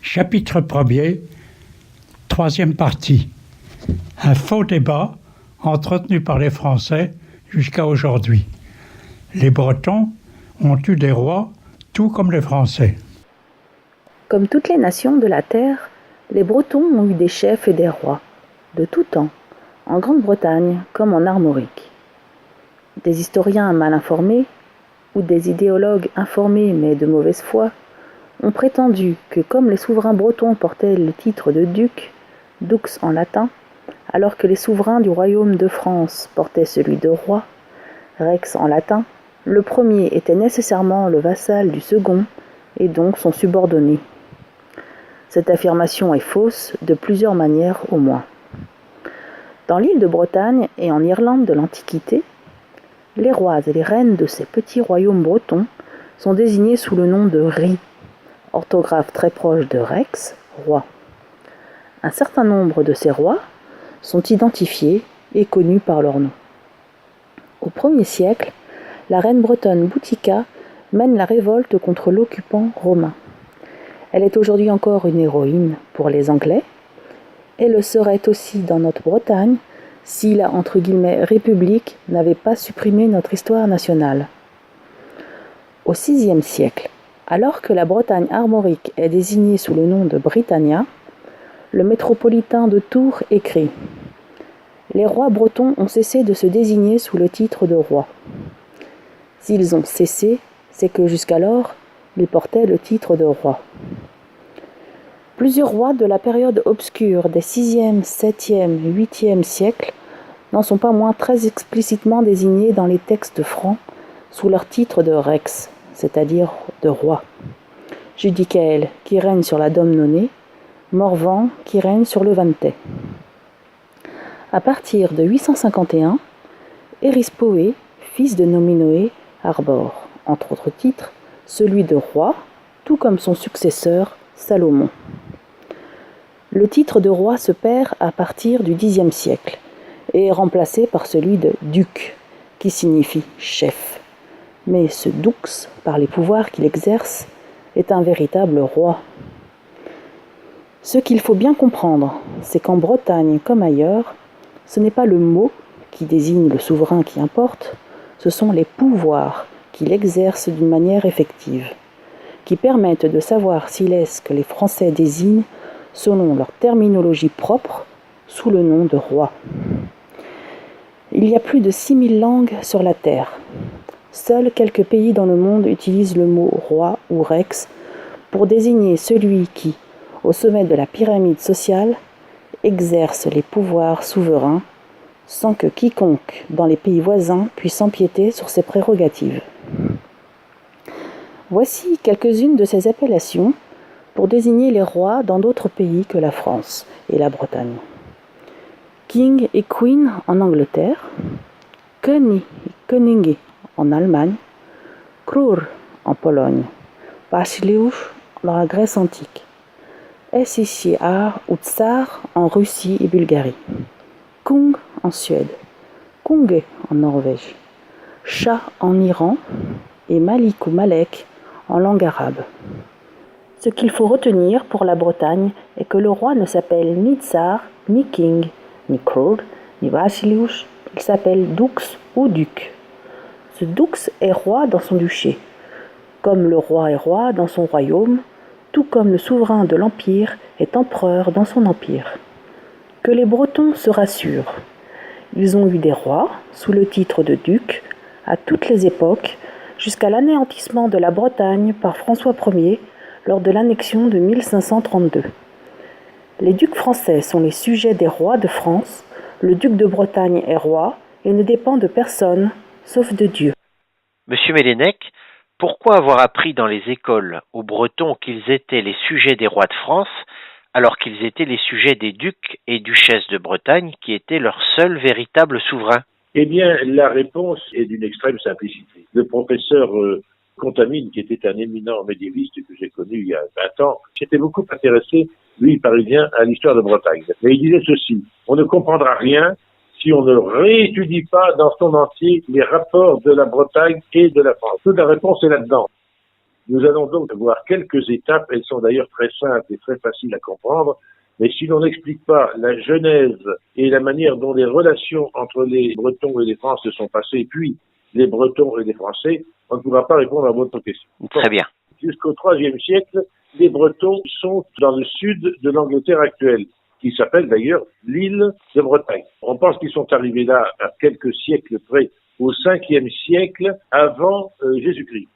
Chapitre 1er, troisième partie. Un faux débat entretenu par les Français jusqu'à aujourd'hui. Les Bretons ont eu des rois, tout comme les Français. Comme toutes les nations de la terre, les Bretons ont eu des chefs et des rois, de tout temps, en Grande-Bretagne comme en Armorique. Des historiens mal informés, ou des idéologues informés mais de mauvaise foi, ont prétendu que comme les souverains bretons portaient le titre de duc, dux en latin, alors que les souverains du royaume de France portaient celui de roi, rex en latin, le premier était nécessairement le vassal du second et donc son subordonné. Cette affirmation est fausse de plusieurs manières au moins. Dans l'île de Bretagne et en Irlande de l'Antiquité, les rois et les reines de ces petits royaumes bretons sont désignés sous le nom de ri, orthographe très proche de rex, roi. Un certain nombre de ces rois sont identifiés et connus par leur nom. Au 1er siècle, la reine bretonne Boutika mène la révolte contre l'occupant romain. Elle est aujourd'hui encore une héroïne pour les Anglais, et le serait aussi dans notre Bretagne si la entre guillemets République n'avait pas supprimé notre histoire nationale. Au 6e siècle, alors que la Bretagne armorique est désignée sous le nom de Britannia, le métropolitain de Tours écrit « Les rois bretons ont cessé de se désigner sous le titre de roi. S'ils ont cessé, c'est que jusqu'alors, ils portaient le titre de roi. » Plusieurs rois de la période obscure des 6e, 7e, 8e siècles n'en sont pas moins très explicitement désignés dans les textes francs sous leur titre de rex, c'est-à-dire de roi. Judicaël, qui règne sur la Domnonée, Morvan, qui règne sur le Vantais. À partir de 851, Érispoé, fils de Nominoé, arbore, entre autres titres, celui de roi, tout comme son successeur, Salomon. Le titre de roi se perd à partir du Xe siècle et est remplacé par celui de duc, qui signifie chef. Mais ce dux, par les pouvoirs qu'il exerce, est un véritable roi. Ce qu'il faut bien comprendre, c'est qu'en Bretagne comme ailleurs, ce n'est pas le mot qui désigne le souverain qui importe, ce sont les pouvoirs qu'il exerce d'une manière effective, qui permettent de savoir s'il est ce que les Français désignent selon leur terminologie propre sous le nom de roi. Il y a plus de 6000 langues sur la Terre. Seuls quelques pays dans le monde utilisent le mot roi ou rex pour désigner celui qui, au sommet de la pyramide sociale, exerce les pouvoirs souverains sans que quiconque dans les pays voisins puisse empiéter sur ses prérogatives. Voici quelques-unes de ces appellations pour désigner les rois dans d'autres pays que la France et la Bretagne. King et Queen en Angleterre, König et Königin en Allemagne, Krur en Pologne, Basileus dans la Grèce antique, Essiar ou Tsar en Russie et Bulgarie, Kung en Suède, Kunge en Norvège, Shah en Iran et Malik ou Malek en langue arabe. Ce qu'il faut retenir pour la Bretagne est que le roi ne s'appelle ni Tsar, ni King, ni Krur, ni Basileus, il s'appelle Dux ou Duc. Ce Dux est roi dans son duché, comme le roi est roi dans son royaume, tout comme le souverain de l'Empire est empereur dans son empire. Que les Bretons se rassurent. Ils ont eu des rois, sous le titre de duc, à toutes les époques, jusqu'à l'anéantissement de la Bretagne par François Ier lors de l'annexion de 1532. Les ducs français sont les sujets des rois de France, le duc de Bretagne est roi et ne dépend de personne, sauf de Dieu. Monsieur Mélènec, pourquoi avoir appris dans les écoles aux Bretons qu'ils étaient les sujets des rois de France, alors qu'ils étaient les sujets des ducs et duchesses de Bretagne, qui étaient leurs seuls véritables souverains? Eh bien, la réponse est d'une extrême simplicité. Le professeur Contamine, qui était un éminent médiéviste que j'ai connu il y a 20 ans, s'était beaucoup intéressé, lui, parisien, à l'histoire de Bretagne. Et il disait ceci: on ne comprendra rien si on ne réétudie pas dans son entier les rapports de la Bretagne et de la France. Toute la réponse est là-dedans. Nous allons donc voir quelques étapes, elles sont d'ailleurs très simples et très faciles à comprendre, mais si l'on n'explique pas la genèse et la manière dont les relations entre les Bretons et les Français se sont passées, puis les Bretons et les Français, on ne pourra pas répondre à votre question. Très bien. Jusqu'au IIIe siècle, les Bretons sont dans le sud de l'Angleterre actuelle, qui s'appelle d'ailleurs l'île de Bretagne. On pense qu'ils sont arrivés là à quelques siècles près, au 5e siècle avant Jésus-Christ.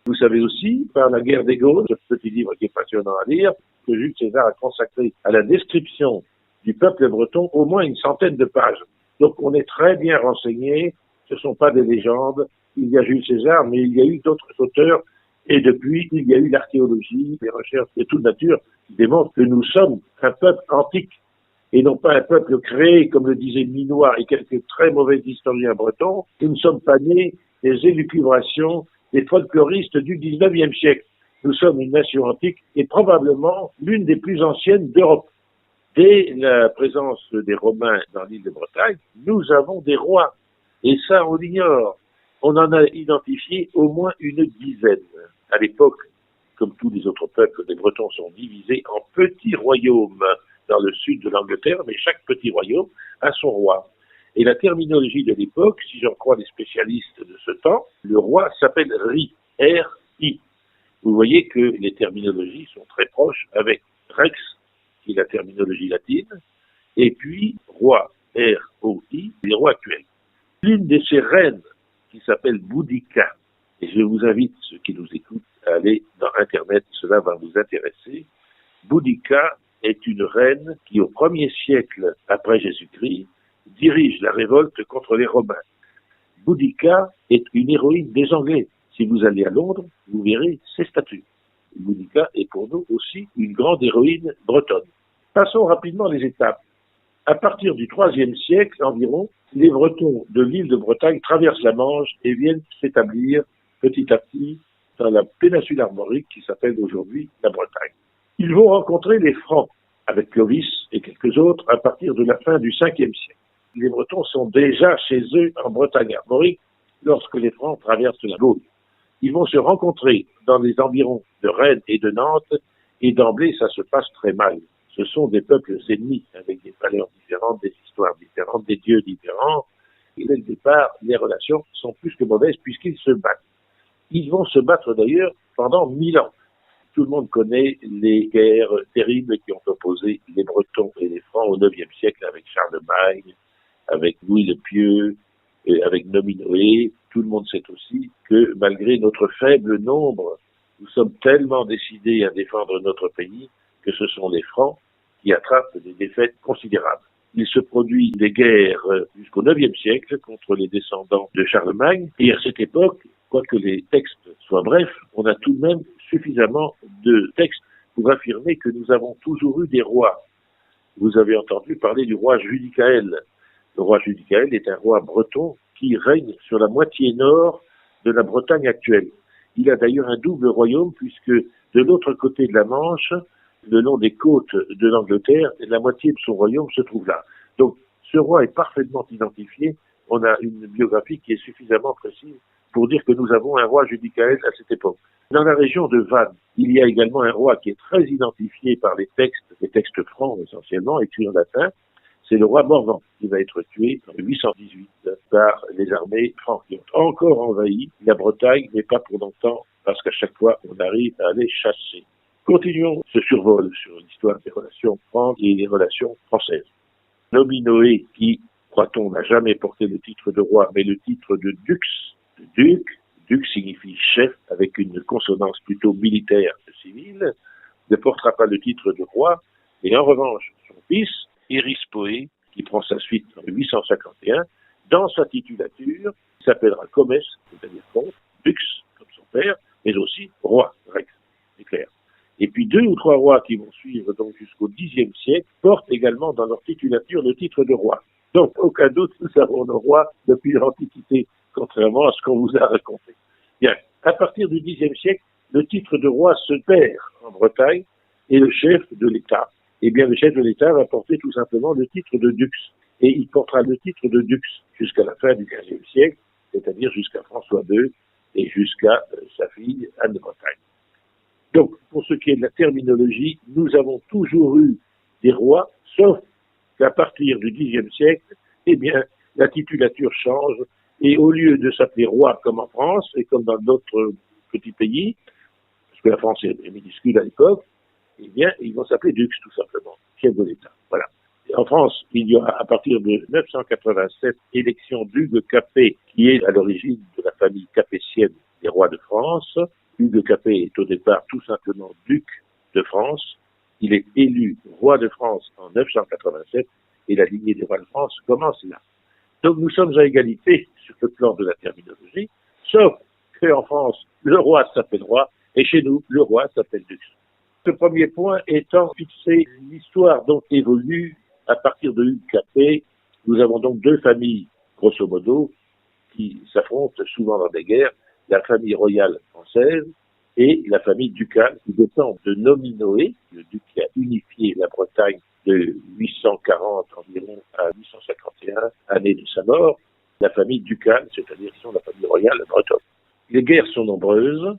Vous savez aussi, par la guerre des Gaules, ce petit livre qui est passionnant à lire, que Jules César a consacré à la description du peuple breton au moins une centaine de pages. Donc on est très bien renseigné, ce ne sont pas des légendes, il y a Jules César, mais il y a eu d'autres auteurs, et depuis, il y a eu l'archéologie, les recherches de toute nature qui démontrent que nous sommes un peuple antique, et non pas un peuple créé, comme le disaient Minois et quelques très mauvais historiens bretons. Nous ne sommes pas nés des élucubrations des folkloristes du 19e siècle. Nous sommes une nation antique et probablement l'une des plus anciennes d'Europe. Dès la présence des Romains dans l'île de Bretagne, nous avons des rois. Et ça, on l'ignore. On en a identifié au moins une dizaine. À l'époque, comme tous les autres peuples, les Bretons sont divisés en petits royaumes dans le sud de l'Angleterre, mais chaque petit royaume a son roi. Et la terminologie de l'époque, si j'en crois les spécialistes de ce temps, le roi s'appelle Ri, R-I. Vous voyez que les terminologies sont très proches avec Rex, qui est la terminologie latine, et puis roi, R-O-I, les rois actuels. L'une de ces reines, qui s'appelle Boudica, et je vous invite, ceux qui nous écoutent, à aller dans Internet, cela va vous intéresser. Boudica est une reine qui, au 1er siècle après Jésus-Christ, dirige la révolte contre les Romains. Boudica est une héroïne des Anglais. Si vous allez à Londres, vous verrez ses statues. Boudica est pour nous aussi une grande héroïne bretonne. Passons rapidement les étapes. À partir du IIIe siècle environ, les Bretons de l'île de Bretagne traversent la Manche et viennent s'établir petit à petit dans la péninsule armorique qui s'appelle aujourd'hui la Bretagne. Ils vont rencontrer les Francs avec Clovis et quelques autres à partir de la fin du 5e siècle. Les Bretons sont déjà chez eux en Bretagne armorique lorsque les Francs traversent la Gaule. Ils vont se rencontrer dans les environs de Rennes et de Nantes et d'emblée ça se passe très mal. Ce sont des peuples ennemis avec des valeurs différentes, des histoires différentes, des dieux différents. Et dès le départ, les relations sont plus que mauvaises puisqu'ils se battent. Ils vont se battre d'ailleurs pendant 1000 ans. Tout le monde connaît les guerres terribles qui ont opposé les Bretons et les Francs au IXe siècle avec Charlemagne, avec Louis le Pieux, avec Nominoé. Tout le monde sait aussi que malgré notre faible nombre, nous sommes tellement décidés à défendre notre pays que ce sont les Francs qui attrapent des défaites considérables. Il se produit des guerres jusqu'au IXe siècle contre les descendants de Charlemagne. Et à cette époque, quoique les textes soient brefs, on a tout de même suffisamment de textes pour affirmer que nous avons toujours eu des rois. Vous avez entendu parler du roi Judicaël. Le roi Judicaël est un roi breton qui règne sur la moitié nord de la Bretagne actuelle. Il a d'ailleurs un double royaume puisque de l'autre côté de la Manche, le long des côtes de l'Angleterre, la moitié de son royaume se trouve là. Donc ce roi est parfaitement identifié. On a une biographie qui est suffisamment précise pour dire que nous avons un roi Judicaël à cette époque. Dans la région de Vannes, il y a également un roi qui est très identifié par les textes francs essentiellement, écrits en latin. C'est le roi Morvan qui va être tué en 818 par les armées franques qui ont encore envahi la Bretagne, mais pas pour longtemps, parce qu'à chaque fois, on arrive à les chasser. Continuons ce survol sur l'histoire des relations franques et des relations françaises. Nominoé, qui, croit-on, n'a jamais porté le titre de roi, mais le titre de dux, duc signifie chef, avec une consonance plutôt militaire que civile, ne portera pas le titre de roi, et en revanche, son fils, Irispoé, qui prend sa suite en 851, dans sa titulature, il s'appellera Comès, c'est-à-dire comte, dux, comme son père, mais aussi roi, Rex, c'est clair. Et puis 2 ou 3 rois qui vont suivre donc jusqu'au Xe siècle portent également dans leur titulature le titre de roi. Donc aucun doute, nous avons nos rois depuis l'Antiquité, contrairement à ce qu'on vous a raconté. Bien, à partir du Xe siècle, le titre de roi se perd en Bretagne et le chef de l'État, eh bien le chef de l'État va porter tout simplement le titre de dux. Et il portera le titre de dux jusqu'à la fin du XVe siècle, c'est-à-dire jusqu'à François II et jusqu'à sa fille Anne de Bretagne. Donc, pour ce qui est de la terminologie, nous avons toujours eu des rois, sauf qu'à partir du Xe siècle, eh bien, la titulature change, et au lieu de s'appeler roi comme en France, et comme dans d'autres petits pays, parce que la France est minuscule à l'époque, eh bien, ils vont s'appeler dux, tout simplement, chef de l'État. Voilà. Et en France, il y aura, à partir de 987, élection d'Hugues Capet, qui est à l'origine de la famille capétienne des rois de France. Hugues Capet est au départ tout simplement duc de France. Il est élu roi de France en 987 et la lignée des rois de France commence là. Donc nous sommes à égalité sur le plan de la terminologie, sauf qu'en France, le roi s'appelle roi et chez nous, le roi s'appelle duc. Ce premier point étant fixé, l'histoire donc évolue à partir de Hugues Capet. Nous avons donc deux familles, grosso modo, qui s'affrontent souvent dans des guerres. La famille royale française et la famille ducale qui dépend de Nominoé, le duc qui a unifié la Bretagne de 840 environ à 851, année de sa mort, la famille ducale, c'est-à-dire qui sont la famille royale bretonne. Les guerres sont nombreuses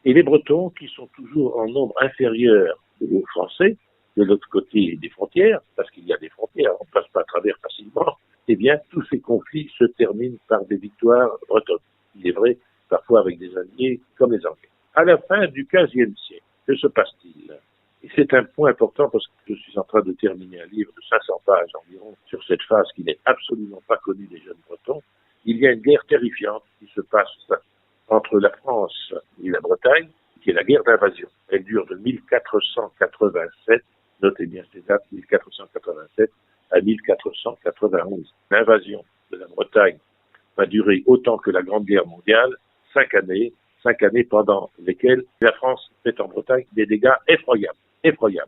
et les Bretons, qui sont toujours en nombre inférieur aux Français, de l'autre côté des frontières, parce qu'il y a des frontières, on ne passe pas à travers facilement, eh bien tous ces conflits se terminent par des victoires bretonnes. Il est vrai, parfois avec des alliés comme les Anglais. À la fin du XVe siècle, que se passe-t-il? Et c'est un point important parce que je suis en train de terminer un livre de 500 pages environ sur cette phase qui n'est absolument pas connue des jeunes Bretons. Il y a une guerre terrifiante qui se passe entre la France et la Bretagne, qui est la guerre d'invasion. Elle dure de 1487, notez bien ces dates, 1487 à 1491. L'invasion de la Bretagne va durer autant que la Grande Guerre mondiale, 5 années pendant lesquelles la France fait en Bretagne des dégâts effroyables.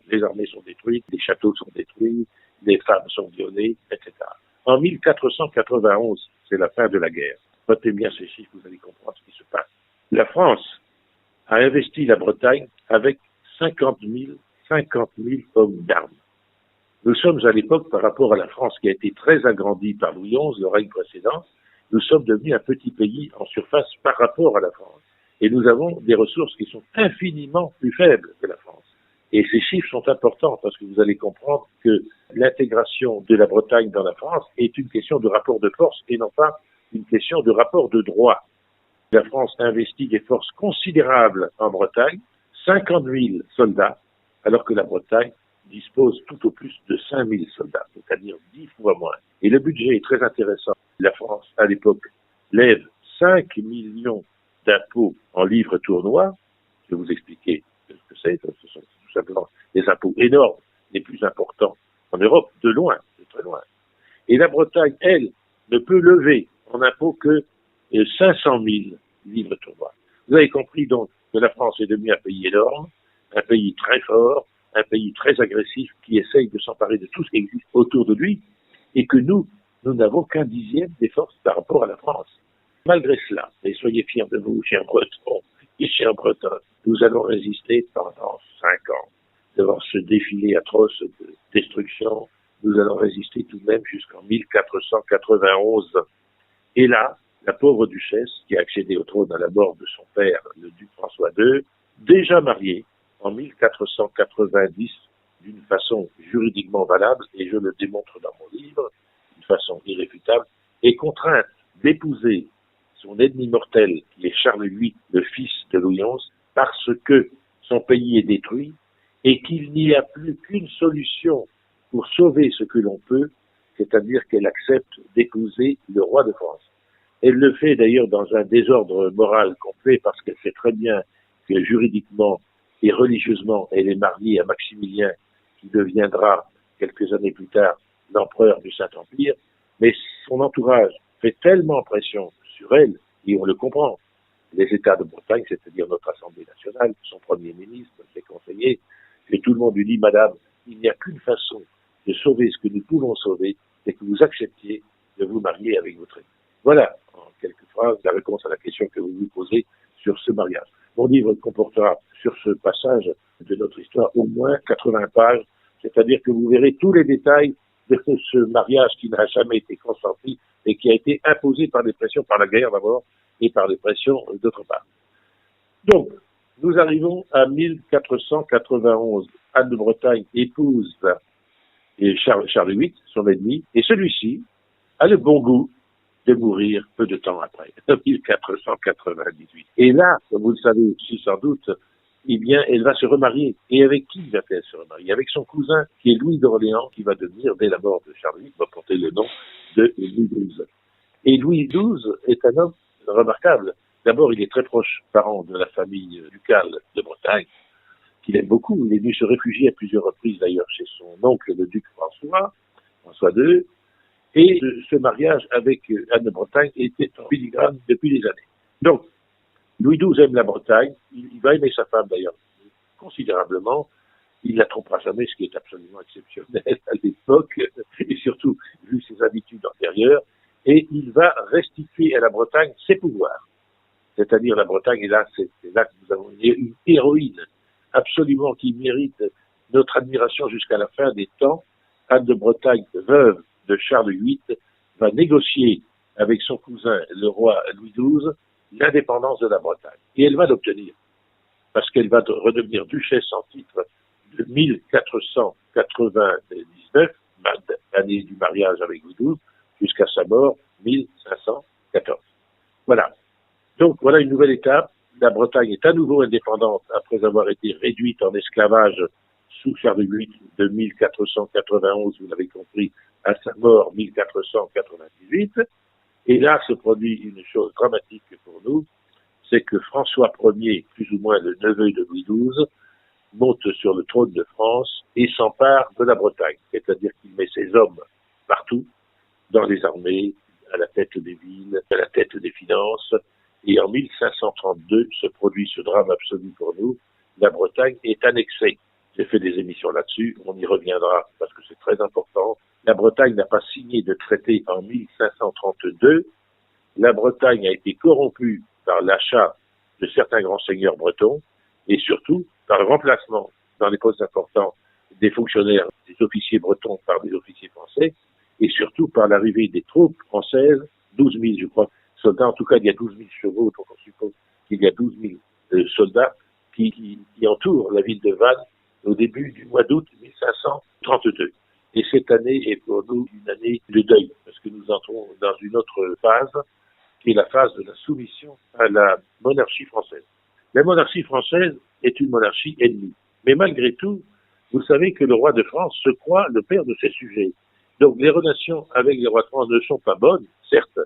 Les armées sont détruites, les châteaux sont détruits, les femmes sont violées, etc. En 1491, c'est la fin de la guerre. Notez bien ces chiffres, vous allez comprendre ce qui se passe. La France a investi la Bretagne avec 50 000 hommes d'armes. Nous sommes à l'époque, par rapport à la France qui a été très agrandie par Louis XI, le règne précédent, nous sommes devenus un petit pays en surface par rapport à la France. Et nous avons des ressources qui sont infiniment plus faibles que la France. Et ces chiffres sont importants parce que vous allez comprendre que l'intégration de la Bretagne dans la France est une question de rapport de force et non pas une question de rapport de droit. La France investit des forces considérables en Bretagne, 50 000 soldats, alors que la Bretagne dispose tout au plus de 5 000 soldats, c'est-à-dire 10 fois moins. Et le budget est très intéressant. La France, à l'époque, lève 5 millions d'impôts en livres tournois. Je vais vous expliquer ce que c'est. Ce sont tout simplement des impôts énormes, les plus importants en Europe, de loin, de très loin. Et la Bretagne, elle, ne peut lever en impôts que 500 000 livres tournois. Vous avez compris donc que la France est devenue un pays énorme, un pays très fort, un pays très agressif qui essaye de s'emparer de tout ce qui existe autour de lui et que nous n'avons qu'un dixième des forces par rapport à la France. Malgré cela, et soyez fiers de vous, chers Bretons et chers Bretonnes, nous allons résister pendant 5 ans devant ce défilé atroce de destruction. Nous allons résister tout de même jusqu'en 1491. Et là, la pauvre duchesse, qui a accédé au trône à la mort de son père, le duc François II, déjà mariée en 1490, d'une façon juridiquement valable, et je le démontre dans mon livre, d'une façon irréfutable, est contrainte d'épouser son ennemi mortel, qui est Charles VIII, le fils de Louis XI, parce que son pays est détruit et qu'il n'y a plus qu'une solution pour sauver ce que l'on peut, c'est-à-dire qu'elle accepte d'épouser le roi de France. Elle le fait d'ailleurs dans un désordre moral complet parce qu'elle sait très bien que juridiquement et religieusement, elle est mariée à Maximilien, qui deviendra quelques années plus tard l'empereur du Saint-Empire, mais son entourage fait tellement pression sur elle, et on le comprend. Les États de Bretagne, c'est-à-dire notre Assemblée nationale, son Premier ministre, ses conseillers, et tout le monde lui dit, Madame, il n'y a qu'une façon de sauver ce que nous pouvons sauver, c'est que vous acceptiez de vous marier avec votre époux. Voilà, en quelques phrases, la réponse à la question que vous vous posez sur ce mariage. Mon livre comportera sur ce passage de notre histoire au moins 80 pages, c'est-à-dire que vous verrez tous les détails de ce mariage qui n'a jamais été consenti et qui a été imposé par des pressions, par la guerre d'abord, et par les pressions d'autre part. Donc, nous arrivons à 1491. Anne de Bretagne épouse Charles VIII, son ennemi, et celui-ci a le bon goût de mourir peu de temps après, en 1498. Et là, comme vous le savez aussi sans doute, eh bien, elle va se remarier. Et avec qui va-t-elle se remarier? Avec son cousin, qui est Louis d'Orléans, qui va devenir, dès la mort de Charles VIII, va porter le nom de Louis XII. Et Louis XII est un homme remarquable. D'abord, il est très proche parent de la famille ducale de Bretagne, qu'il aime beaucoup. Il est venu se réfugier à plusieurs reprises, d'ailleurs, chez son oncle, le duc François II. Et ce mariage avec Anne de Bretagne était en filigrane depuis des années. Donc, Louis XII aime la Bretagne. Il va aimer sa femme, d'ailleurs, considérablement. Il ne la trompera jamais, ce qui est absolument exceptionnel à l'époque, et surtout vu ses habitudes antérieures. Et il va restituer à la Bretagne ses pouvoirs. C'est-à-dire la Bretagne, et là, c'est là que nous avons une héroïne absolument qui mérite notre admiration jusqu'à la fin des temps. Anne de Bretagne, veuve de Charles VIII, va négocier avec son cousin, le roi Louis XII, l'indépendance de la Bretagne. Et elle va l'obtenir, parce qu'elle va redevenir duchesse en titre de 1499, l'année du mariage avec Louis XII, jusqu'à sa mort, 1514. Voilà. Donc, voilà une nouvelle étape. La Bretagne est à nouveau indépendante après avoir été réduite en esclavage sous Charles VIII de 1491, vous l'avez compris, à sa mort 1498. Et là se produit une chose dramatique pour nous, c'est que François Ier, plus ou moins le neveu de Louis XII, monte sur le trône de France et s'empare de la Bretagne. C'est-à-dire qu'il met ses hommes partout, dans les armées, à la tête des villes, à la tête des finances. Et en 1532 se produit ce drame absolu pour nous. La Bretagne est annexée. J'ai fait des émissions là-dessus, on y reviendra parce que c'est très important. La Bretagne n'a pas signé de traité en 1532. La Bretagne a été corrompue par l'achat de certains grands seigneurs bretons et surtout par le remplacement dans les postes importants des fonctionnaires, des officiers bretons par des officiers français et surtout par l'arrivée des troupes françaises, 12 000 je crois, soldats, en tout cas il y a 12 000 chevaux, donc on suppose qu'il y a 12 000 soldats qui entourent la ville de Vannes au début du mois d'août 1532. Et cette année est pour nous une année de deuil, parce que nous entrons dans une autre phase, qui est la phase de la soumission à la monarchie française. La monarchie française est une monarchie ennemie. Mais malgré tout, vous savez que le roi de France se croit le père de ses sujets. Donc les relations avec le roi de France ne sont pas bonnes, certes,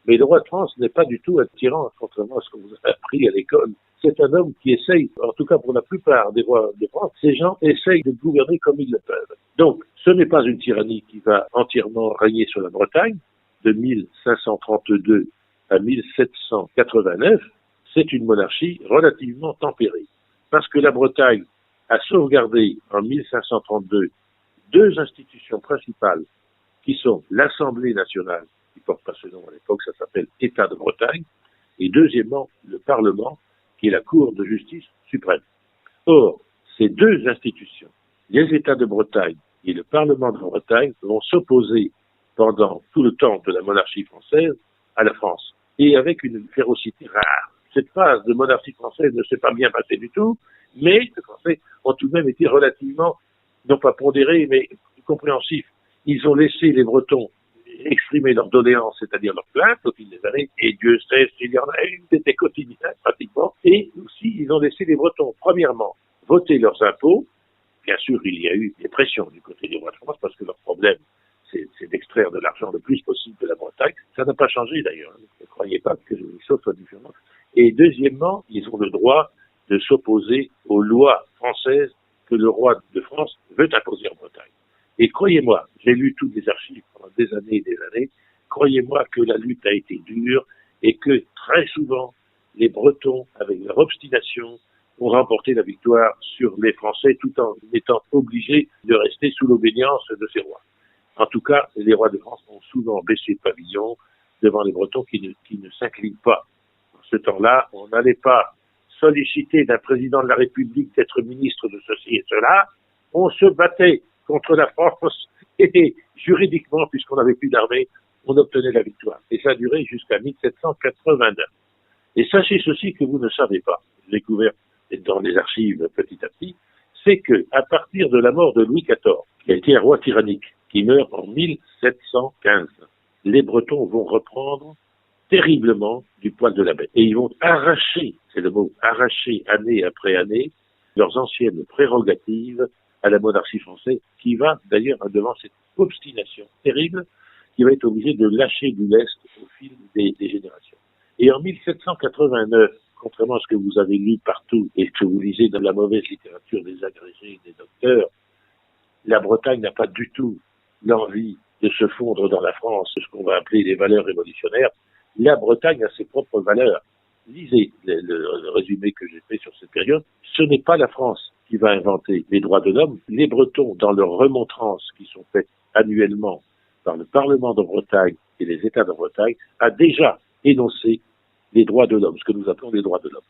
mais le roi de France n'est pas du tout un tyran, contrairement à ce qu'on vous a appris à l'école. C'est un homme qui essaye, en tout cas pour la plupart des rois de France, ces gens essayent de gouverner comme ils le peuvent. Donc, ce n'est pas une tyrannie qui va entièrement régner sur la Bretagne, de 1532 à 1789, c'est une monarchie relativement tempérée. Parce que la Bretagne a sauvegardé en 1532 deux institutions principales qui sont l'Assemblée nationale, qui porte pas ce nom à l'époque, ça s'appelle État de Bretagne, et deuxièmement, le Parlement, qui est la Cour de justice suprême. Or, ces deux institutions, les États de Bretagne et le Parlement de Bretagne, vont s'opposer pendant tout le temps de la monarchie française à la France, et avec une férocité rare. Cette phase de monarchie française ne s'est pas bien passée du tout, mais les Français ont tout de même été relativement, non pas pondérés, mais compréhensifs. Ils ont laissé les Bretons exprimer leurs doléances, c'est-à-dire leurs plaintes au fil des années, et Dieu sait s'il y en a une, c'était quotidien pratiquement, et aussi ils ont laissé les Bretons, premièrement, voter leurs impôts. Bien sûr, il y a eu des pressions du côté des rois de France, parce que leur problème, c'est d'extraire de l'argent le plus possible de la Bretagne. Ça n'a pas changé d'ailleurs, ne croyez pas que les choses soient différentes. Et deuxièmement, ils ont le droit de s'opposer aux lois françaises que le roi de France veut imposer en Bretagne. Et croyez-moi, j'ai lu toutes les archives pendant des années et des années, croyez-moi que la lutte a été dure et que très souvent, les Bretons, avec leur obstination, ont remporté la victoire sur les Français tout en étant obligés de rester sous l'obédience de ces rois. En tout cas, les rois de France ont souvent baissé le pavillon devant les Bretons qui ne s'inclinent pas. En ce temps-là, on n'allait pas solliciter d'un président de la République d'être ministre de ceci et cela. On se battait contre la France et juridiquement, puisqu'on n'avait plus d'armée, on obtenait la victoire. Et ça a duré jusqu'à 1789. Et sachez ceci que vous ne savez pas, j'ai découvert dans les archives petit à petit, c'est que à partir de la mort de Louis XIV, qui a été un roi tyrannique, qui meurt en 1715, les Bretons vont reprendre terriblement du poil de la bête. Et ils vont arracher, c'est le mot, arracher année après année, leurs anciennes prérogatives à la monarchie française, qui va d'ailleurs devant cette obstination terrible, qui va être obligée de lâcher du lest au fil des générations. Et en 1789, contrairement à ce que vous avez lu partout et que vous lisez dans la mauvaise littérature des agrégés et des docteurs, la Bretagne n'a pas du tout l'envie de se fondre dans la France, ce qu'on va appeler les valeurs révolutionnaires. La Bretagne a ses propres valeurs. Lisez le résumé que j'ai fait sur cette période. Ce n'est pas la France qui va inventer les droits de l'homme. Les Bretons, dans leurs remontrances qui sont faites annuellement par le Parlement de Bretagne et les États de Bretagne, a déjà énoncé les droits de l'homme, ce que nous appelons les droits de l'homme.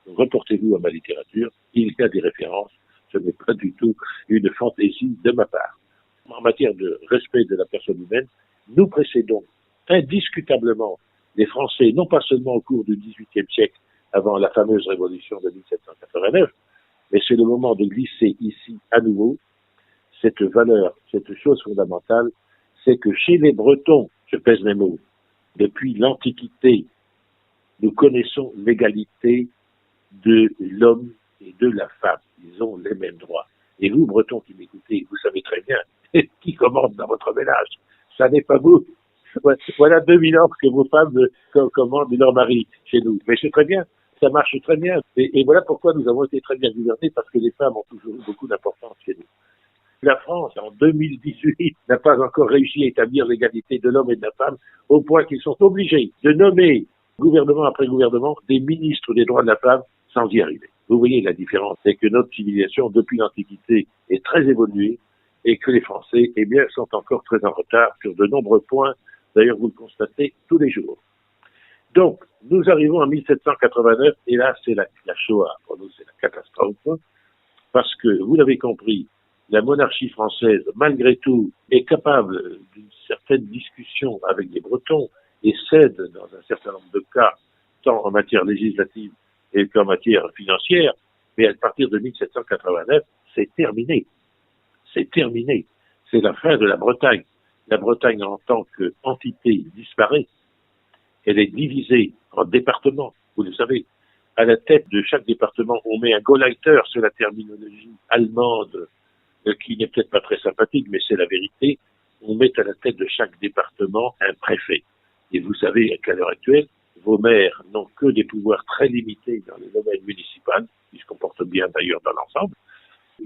Donc, reportez-vous à ma littérature, il y a des références, ce n'est pas du tout une fantaisie de ma part. En matière de respect de la personne humaine, nous précédons indiscutablement les Français, non pas seulement au cours du XVIIIe siècle, avant la fameuse révolution de 1789, mais c'est le moment de glisser ici à nouveau cette valeur, cette chose fondamentale, c'est que chez les Bretons, je pèse mes mots, depuis l'Antiquité, nous connaissons l'égalité de l'homme et de la femme. Ils ont les mêmes droits. Et vous, Bretons qui m'écoutez, vous savez très bien qui commande dans votre ménage. Ça n'est pas vous. Voilà 2000 ans que vos femmes commandent leur mari chez nous. Mais c'est très bien. Ça marche très bien. Et voilà pourquoi nous avons été très bien gouvernés, parce que les femmes ont toujours eu beaucoup d'importance chez nous. La France, en 2018, n'a pas encore réussi à établir l'égalité de l'homme et de la femme, au point qu'ils sont obligés de nommer, gouvernement après gouvernement, des ministres des droits de la femme sans y arriver. Vous voyez la différence, c'est que notre civilisation, depuis l'Antiquité, est très évoluée et que les Français, eh bien, sont encore très en retard sur de nombreux points. D'ailleurs, vous le constatez tous les jours. Donc, nous arrivons en 1789 et là, c'est la Shoah. Pour nous, c'est la catastrophe parce que, vous l'avez compris, la monarchie française, malgré tout, est capable d'une certaine discussion avec les Bretons et cède dans un certain nombre de cas, tant en matière législative et qu'en matière financière, mais à partir de 1789, c'est terminé. C'est terminé. C'est la fin de la Bretagne. La Bretagne, en tant qu'entité, disparaît. Elle est divisée en départements, vous le savez. À la tête de chaque département, on met un Gauleiter, c'est la terminologie allemande, qui n'est peut-être pas très sympathique, mais c'est la vérité. On met à la tête de chaque département un préfet. Et vous savez qu'à l'heure actuelle, vos maires n'ont que des pouvoirs très limités dans le domaine municipal, ils se comportent bien d'ailleurs dans l'ensemble,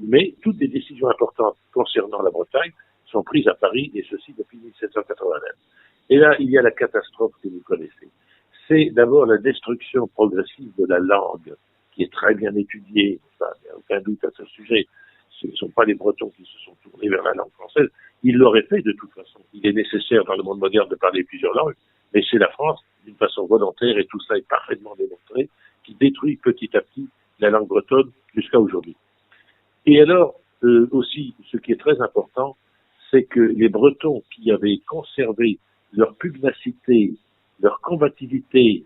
mais toutes les décisions importantes concernant la Bretagne sont prises à Paris, et ceci depuis 1789. Et là, il y a la catastrophe que vous connaissez. C'est d'abord la destruction progressive de la langue, qui est très bien étudiée, enfin, il n'y a aucun doute à ce sujet. Ce ne sont pas les Bretons qui se sont tournés vers la langue française. Ils l'auraient fait de toute façon. Il est nécessaire dans le monde moderne de parler plusieurs langues, mais c'est la France, d'une façon volontaire, et tout ça est parfaitement démontré, qui détruit petit à petit la langue bretonne jusqu'à aujourd'hui. Et alors, aussi, ce qui est très important, c'est que les Bretons qui avaient conservé leur pugnacité, leur combativité,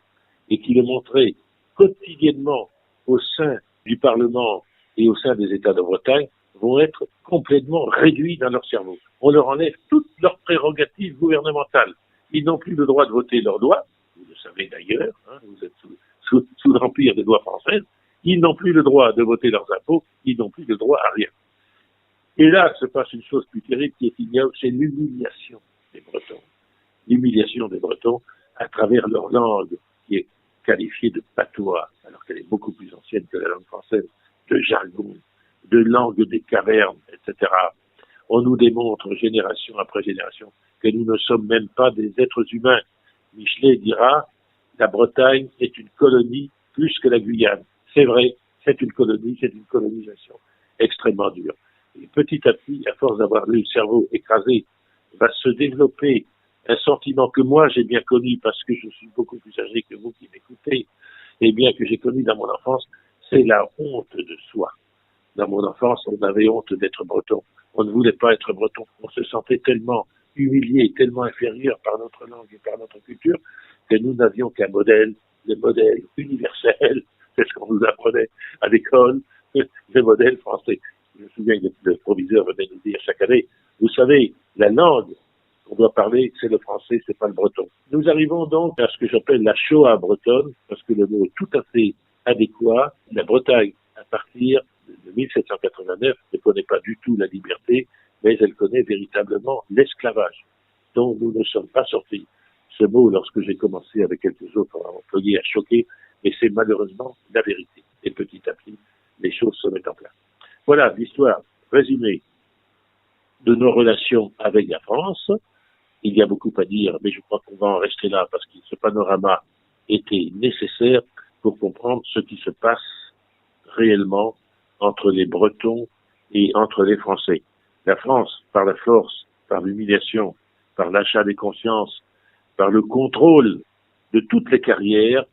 et qui le montraient quotidiennement au sein du Parlement et au sein des États de Bretagne, vont être complètement réduits dans leur cerveau. On leur enlève toutes leurs prérogatives gouvernementales. Ils n'ont plus le droit de voter leurs lois, vous le savez d'ailleurs, hein, vous êtes sous l'empire des lois françaises, ils n'ont plus le droit de voter leurs impôts, ils n'ont plus le droit à rien. Et là se passe une chose plus terrible qui est ignoble, c'est l'humiliation des Bretons. L'humiliation des Bretons à travers leur langue, qui est qualifiée de patois, alors qu'elle est beaucoup plus ancienne que la langue française, de jargon, de langue des cavernes, etc. On nous démontre génération après génération que nous ne sommes même pas des êtres humains. Michelet dira, la Bretagne est une colonie plus que la Guyane. C'est vrai, c'est une colonie, c'est une colonisation extrêmement dure. Et petit à petit, à force d'avoir le cerveau écrasé, va se développer un sentiment que moi j'ai bien connu parce que je suis beaucoup plus âgé que vous qui m'écoutez, et bien que j'ai connu dans mon enfance, c'est la honte de soi. Dans mon enfance, on avait honte d'être breton. On ne voulait pas être breton. On se sentait tellement humilié, tellement inférieur par notre langue et par notre culture que nous n'avions qu'un modèle, les modèles universels, c'est ce qu'on nous apprenait à l'école, les modèles français. Je me souviens que le proviseur venait nous dire chaque année, vous savez, la langue qu'on doit parler, c'est le français, c'est pas le breton. Nous arrivons donc à ce que j'appelle la Shoah bretonne, parce que le mot est tout à fait adéquat. La Bretagne, à partir de 1789, ne connaît pas du tout la liberté, mais elle connaît véritablement l'esclavage, dont nous ne sommes pas sortis. Ce mot, lorsque j'ai commencé avec quelques autres employés, a choqué, mais c'est malheureusement la vérité. Et petit à petit, les choses se mettent en place. Voilà l'histoire résumée de nos relations avec la France. Il y a beaucoup à dire, mais je crois qu'on va en rester là parce que ce panorama était nécessaire pour comprendre ce qui se passe réellement entre les Bretons et entre les Français. La France, par la force, par l'humiliation, par l'achat des consciences, par le contrôle de toutes les carrières,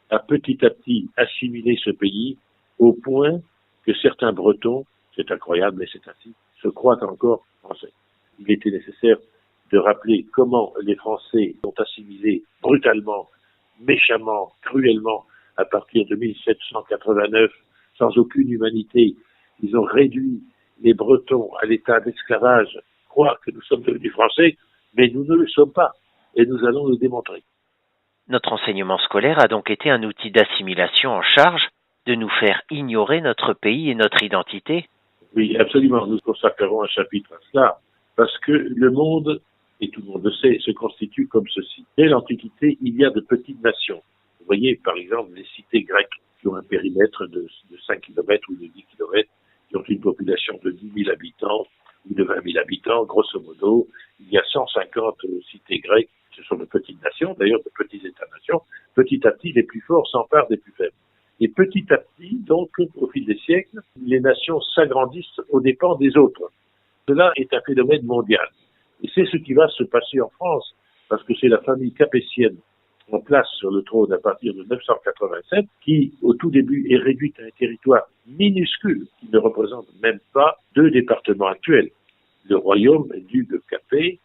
a petit à petit assimilé ce pays au point que certains Bretons, c'est incroyable mais c'est ainsi, se croient encore français. Il était nécessaire de rappeler comment les Français ont assimilé brutalement, méchamment, cruellement, à partir de 1789, sans aucune humanité. Ils ont réduit les Bretons à l'état d'esclavage, croient que nous sommes devenus Français, mais nous ne le sommes pas, et nous allons le démontrer. Notre enseignement scolaire a donc été un outil d'assimilation en charge de nous faire ignorer notre pays et notre identité. Oui, absolument. Nous consacrerons un chapitre à cela, parce que le monde, et tout le monde le sait, se constitue comme ceci. Dès l'Antiquité, il y a de petites nations. Vous voyez, par exemple, les cités grecques qui ont un périmètre de 5 km ou de 10 km, qui ont une population de 10 000 habitants ou de 20 000 habitants, grosso modo. Il y a 150 cités grecques. Ce sont de petites nations, d'ailleurs de petits États-nations. Petit à petit, les plus forts s'emparent des plus faibles. Et petit à petit, donc, au fil des siècles, les nations s'agrandissent aux dépens des autres. Cela est un phénomène mondial. Et c'est ce qui va se passer en France, parce que c'est la famille capétienne en place sur le trône à partir de 987, qui, au tout début, est réduite à un territoire minuscule, qui ne représente même pas 2 départements actuels. Le royaume du de Capet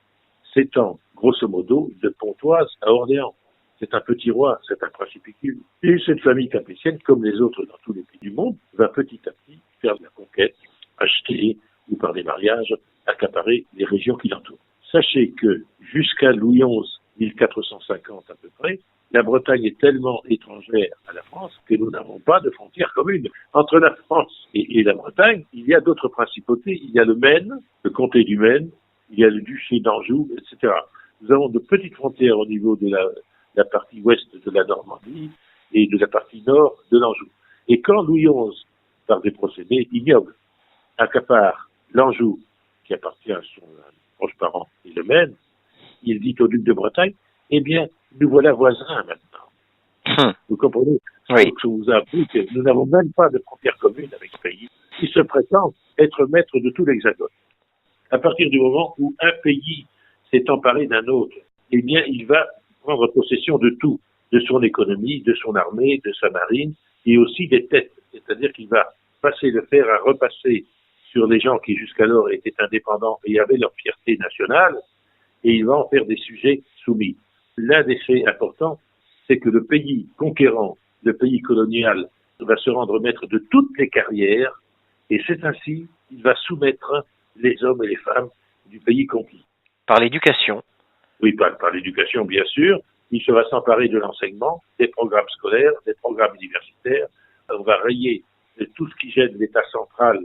s'étend, grosso modo, de Pontoise à Orléans. C'est un petit roi, c'est un principicule. Et cette famille capétienne, comme les autres dans tous les pays du monde, va petit à petit faire de la conquête, acheter, ou par des mariages, accaparer les régions qui l'entourent. Sachez que jusqu'à Louis XI, 1450 à peu près, la Bretagne est tellement étrangère à la France que nous n'avons pas de frontières communes. Entre la France et la Bretagne, il y a d'autres principautés. Il y a le Maine, le comté du Maine, il y a le duché d'Anjou, etc. Nous avons de petites frontières au niveau de la partie ouest de la Normandie et de la partie nord de l'Anjou. Et quand Louis XI, par des procédés ignobles, accapare l'Anjou, qui appartient à son proche parent, et le Maine, il dit au duc de Bretagne, eh bien, nous voilà voisins maintenant. Vous comprenez? Oui. Je vous avoue que nous n'avons même pas de frontières communes avec ce pays qui se prétend être maître de tout l'Hexagone. À partir du moment où un pays s'est emparé d'un autre, eh bien, il va prendre possession de tout, de son économie, de son armée, de sa marine, et aussi des têtes. C'est-à-dire qu'il va passer le fer à repasser sur les gens qui jusqu'alors étaient indépendants et avaient leur fierté nationale, et il va en faire des sujets soumis. L'un des faits importants, c'est que le pays conquérant, le pays colonial, va se rendre maître de toutes les carrières, et c'est ainsi qu'il va soumettre les hommes et les femmes du pays conquis. Par l'éducation. Oui, par l'éducation, bien sûr. Il se va s'emparer de l'enseignement, des programmes scolaires, des programmes universitaires. On va rayer tout ce qui gêne l'État central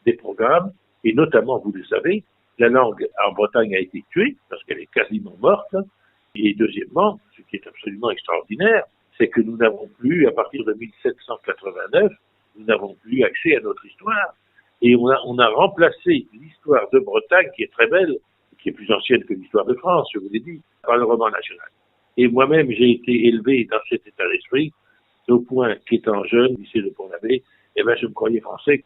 des programmes, et notamment, vous le savez, la langue en Bretagne a été tuée, parce qu'elle est quasiment morte. Et deuxièmement, ce qui est absolument extraordinaire, c'est que nous n'avons plus, à partir de 1789, nous n'avons plus accès à notre histoire. Et on a remplacé l'histoire de Bretagne, qui est très belle, qui est plus ancienne que l'histoire de France, je vous l'ai dit, par le roman national. Et moi-même, j'ai été élevé dans cet état d'esprit, au point qu'étant jeune, lycée de Pont-l'Abbé, je me croyais français.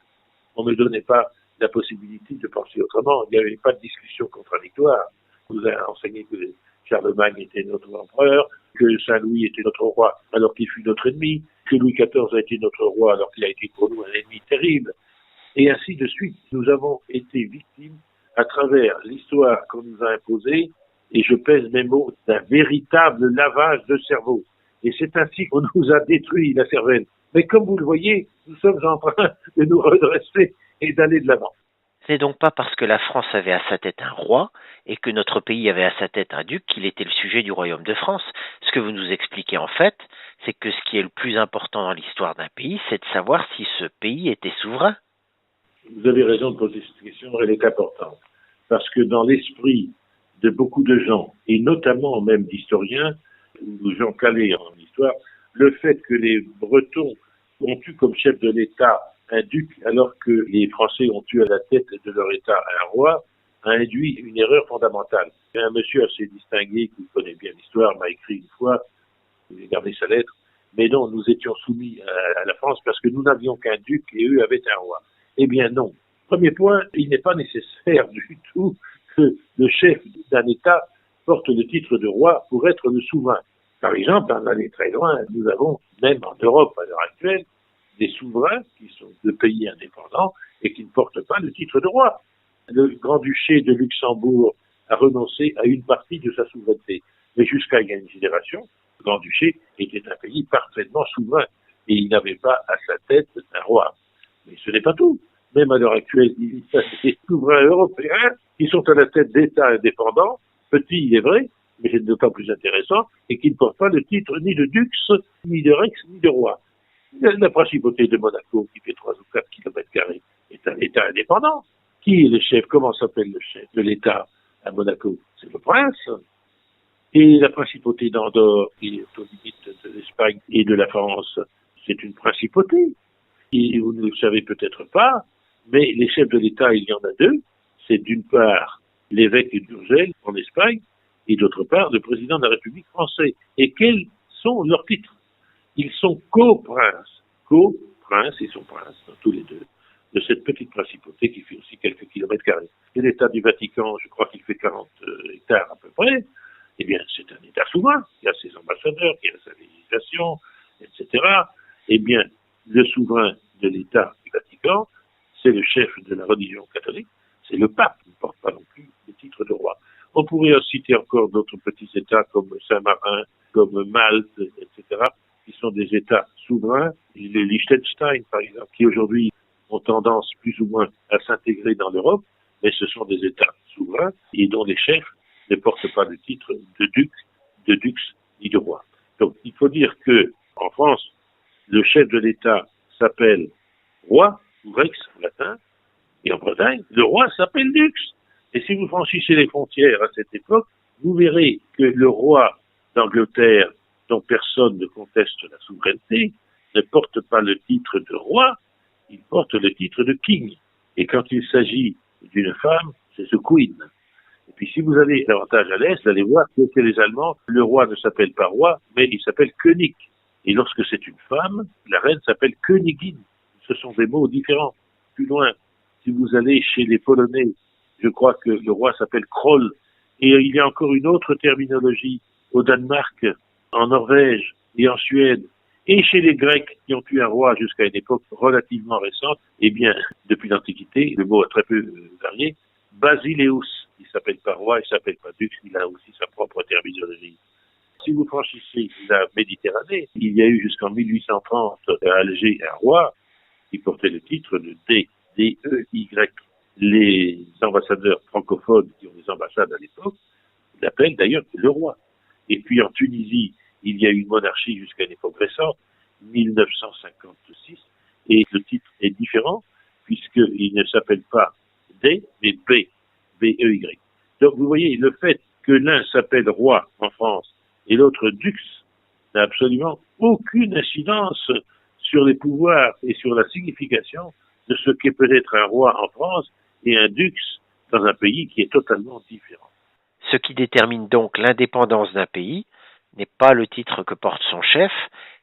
On ne me donnait pas la possibilité de penser autrement. Il n'y avait pas de discussion contradictoire. On nous a enseigné que Charlemagne était notre empereur, que Saint-Louis était notre roi alors qu'il fut notre ennemi, que Louis XIV a été notre roi alors qu'il a été pour nous un ennemi terrible. Et ainsi de suite. Nous avons été victimes à travers l'histoire qu'on nous a imposée, et je pèse mes mots, d'un véritable lavage de cerveau. Et c'est ainsi qu'on nous a détruit la cervelle. Mais comme vous le voyez, nous sommes en train de nous redresser et d'aller de l'avant. Ce n'est donc pas parce que la France avait à sa tête un roi et que notre pays avait à sa tête un duc qu'il était le sujet du royaume de France. Ce que vous nous expliquez en fait, c'est que ce qui est le plus important dans l'histoire d'un pays, c'est de savoir si ce pays était souverain. Vous avez raison de poser cette question, elle est importante. Parce que dans l'esprit de beaucoup de gens, et notamment même d'historiens, ou de gens calés en histoire, le fait que les Bretons ont eu comme chef de l'État un duc, alors que les Français ont eu à la tête de leur État un roi, a induit une erreur fondamentale. Un monsieur assez distingué, qui connaît bien l'histoire, m'a écrit une fois, j'ai gardé sa lettre, mais non, nous étions soumis à la France parce que nous n'avions qu'un duc et eux avaient un roi. Eh bien non. Premier point, il n'est pas nécessaire du tout que le chef d'un État porte le titre de roi pour être le souverain. Par exemple, en aller très loin, nous avons, même en Europe à l'heure actuelle, des souverains qui sont de pays indépendants et qui ne portent pas le titre de roi. Le Grand-Duché de Luxembourg a renoncé à une partie de sa souveraineté. Mais jusqu'à il y a une génération, le Grand-Duché était un pays parfaitement souverain et il n'avait pas à sa tête un roi. Mais ce n'est pas tout. Même à l'heure actuelle, il y a des souverains européens qui sont à la tête d'États indépendants, petits il est vrai, mais c'est d'autant plus intéressant, et qui ne portent pas le titre ni de dux, ni de rex, ni de roi. La principauté de Monaco, qui fait 3 ou 4 km2, est un État indépendant. Qui est le chef? Comment s'appelle le chef de l'État à Monaco? C'est le prince. Et la principauté d'Andorre, qui est aux limites de l'Espagne et de la France, c'est une principauté. Et vous ne le savez peut-être pas, mais les chefs de l'État, il y en a deux. C'est d'une part l'évêque d'Urgell en Espagne, et d'autre part le président de la République française. Et quels sont leurs titres? Ils sont co-princes. Co-princes, ils sont princes, tous les deux, de cette petite principauté qui fait aussi quelques kilomètres carrés. Et l'État du Vatican, je crois qu'il fait 40 hectares à peu près, eh bien, c'est un État souverain, qui a ses ambassadeurs, qui a sa législation, etc. Eh bien, le souverain de l'État du Vatican, c'est le chef de la religion catholique, c'est le pape, qui ne porte pas non plus le titre de roi. On pourrait citer encore d'autres petits États comme Saint-Marin, comme Malte, etc., qui sont des États souverains. Les Liechtenstein, par exemple, qui aujourd'hui ont tendance plus ou moins à s'intégrer dans l'Europe, mais ce sont des États souverains et dont les chefs ne portent pas le titre de duc, de dux ni de roi. Donc, il faut dire que en France, le chef de l'État s'appelle roi, ou rex en latin, et en Bretagne, le roi s'appelle dux. Et si vous franchissez les frontières à cette époque, vous verrez que le roi d'Angleterre, dont personne ne conteste la souveraineté, ne porte pas le titre de roi, il porte le titre de king. Et quand il s'agit d'une femme, c'est the queen. Et puis si vous allez davantage à l'est, allez voir que chez les Allemands, le roi ne s'appelle pas roi, mais il s'appelle König. Et lorsque c'est une femme, la reine s'appelle Königin. Ce sont des mots différents. Plus loin, si vous allez chez les Polonais, je crois que le roi s'appelle Kroll. Et il y a encore une autre terminologie au Danemark, en Norvège et en Suède. Et chez les Grecs qui ont eu un roi jusqu'à une époque relativement récente, eh bien, depuis l'Antiquité, le mot a très peu varié, Basileus, il s'appelle pas roi, il s'appelle pas dux, il a aussi sa propre terminologie. Si vous franchissez la Méditerranée, il y a eu jusqu'en 1830 à Alger un roi qui portait le titre de D-E-Y. Les ambassadeurs francophones qui ont des ambassades à l'époque l'appellent d'ailleurs le roi. Et puis en Tunisie, il y a eu une monarchie jusqu'à une époque récente, 1956, et le titre est différent puisqu'il ne s'appelle pas D, mais B, B-E-Y. Donc vous voyez, le fait que l'un s'appelle roi en France et l'autre dux n'a absolument aucune incidence sur les pouvoirs et sur la signification de ce qu'est peut-être un roi en France et un dux dans un pays qui est totalement différent. Ce qui détermine donc l'indépendance d'un pays n'est pas le titre que porte son chef,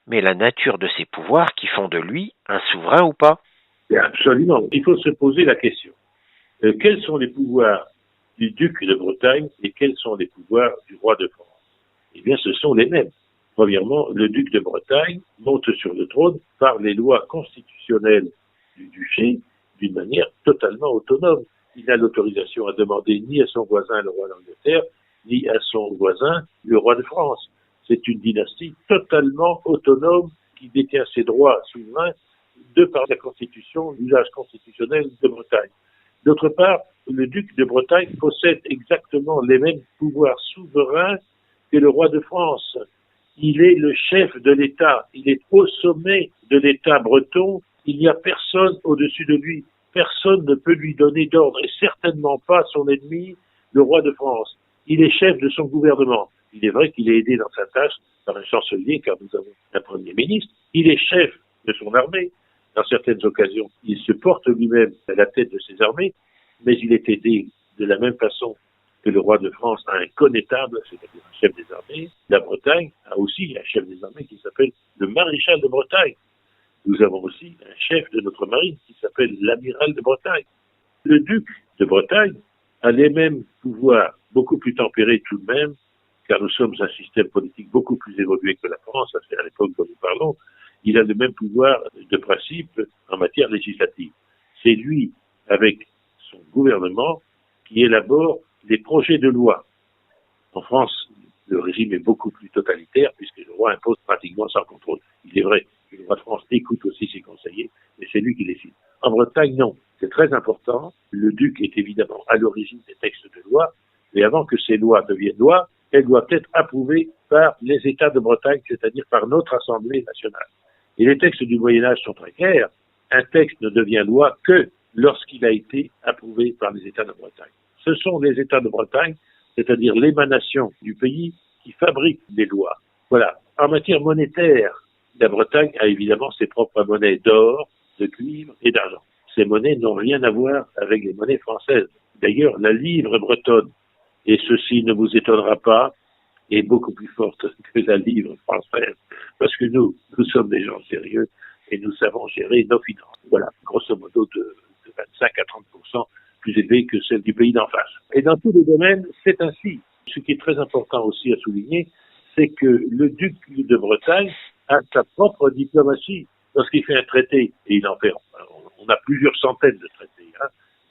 mais la nature de ses pouvoirs qui font de lui un souverain ou pas. Absolument. Il faut se poser la question. Quels sont les pouvoirs du duc de Bretagne et quels sont les pouvoirs du roi de France? Eh bien, ce sont les mêmes. Premièrement, le duc de Bretagne monte sur le trône par les lois constitutionnelles du duché d'une manière totalement autonome. Il n'a l'autorisation à demander ni à son voisin, le roi d'Angleterre, ni à son voisin, le roi de France. c'est une dynastie totalement autonome qui détient ses droits souverains de par la Constitution, l'usage constitutionnel de Bretagne. D'autre part, le duc de Bretagne possède exactement les mêmes pouvoirs souverains que le roi de France. Il est le chef de l'État, il est au sommet de l'État breton, il n'y a personne au-dessus de lui, personne ne peut lui donner d'ordre, et certainement pas son ennemi, le roi de France. Il est chef de son gouvernement. Il est vrai qu'il est aidé dans sa tâche par un chancelier, car nous avons un Premier ministre. Il est chef de son armée. Dans certaines occasions, il se porte lui-même à la tête de ses armées, mais il est aidé de la même façon que le roi de France a un connétable, c'est-à-dire un chef des armées. La Bretagne a aussi un chef des armées qui s'appelle le maréchal de Bretagne. Nous avons aussi un chef de notre marine qui s'appelle l'amiral de Bretagne. Le duc de Bretagne a les mêmes pouvoirs, beaucoup plus tempérés tout de même, car nous sommes un système politique beaucoup plus évolué que la France, ça c'est à l'époque dont nous parlons. Il a le même pouvoir de principe en matière législative. C'est lui, avec son gouvernement, qui élabore les projets de loi. En France, le régime est beaucoup plus totalitaire puisque le roi impose pratiquement sans contrôle. Il est vrai que le roi de France écoute aussi ses conseillers, mais c'est lui qui décide. En Bretagne, non. C'est très important. Le duc est évidemment à l'origine des textes de loi, mais avant que ces lois deviennent lois, elles doivent être approuvées par les États de Bretagne, c'est-à-dire par notre Assemblée nationale. Et les textes du Moyen-Âge sont très clairs. Un texte ne devient loi que lorsqu'il a été approuvé par les États de Bretagne. Ce sont les États de Bretagne, c'est-à-dire l'émanation du pays, qui fabriquent les lois. Voilà. En matière monétaire, la Bretagne a évidemment ses propres monnaies d'or, de cuivre et d'argent. Ces monnaies n'ont rien à voir avec les monnaies françaises. D'ailleurs, la livre bretonne, et ceci ne vous étonnera pas, est beaucoup plus forte que la livre française, parce que nous sommes des gens sérieux et nous savons gérer nos finances. Voilà, grosso modo de 25 à 30% plus élevées que celles du pays d'en face. Et dans tous les domaines, c'est ainsi. Ce qui est très important aussi à souligner, c'est que le duc de Bretagne a sa propre diplomatie. Lorsqu'il fait un traité, et il en fait, on a plusieurs centaines de traités,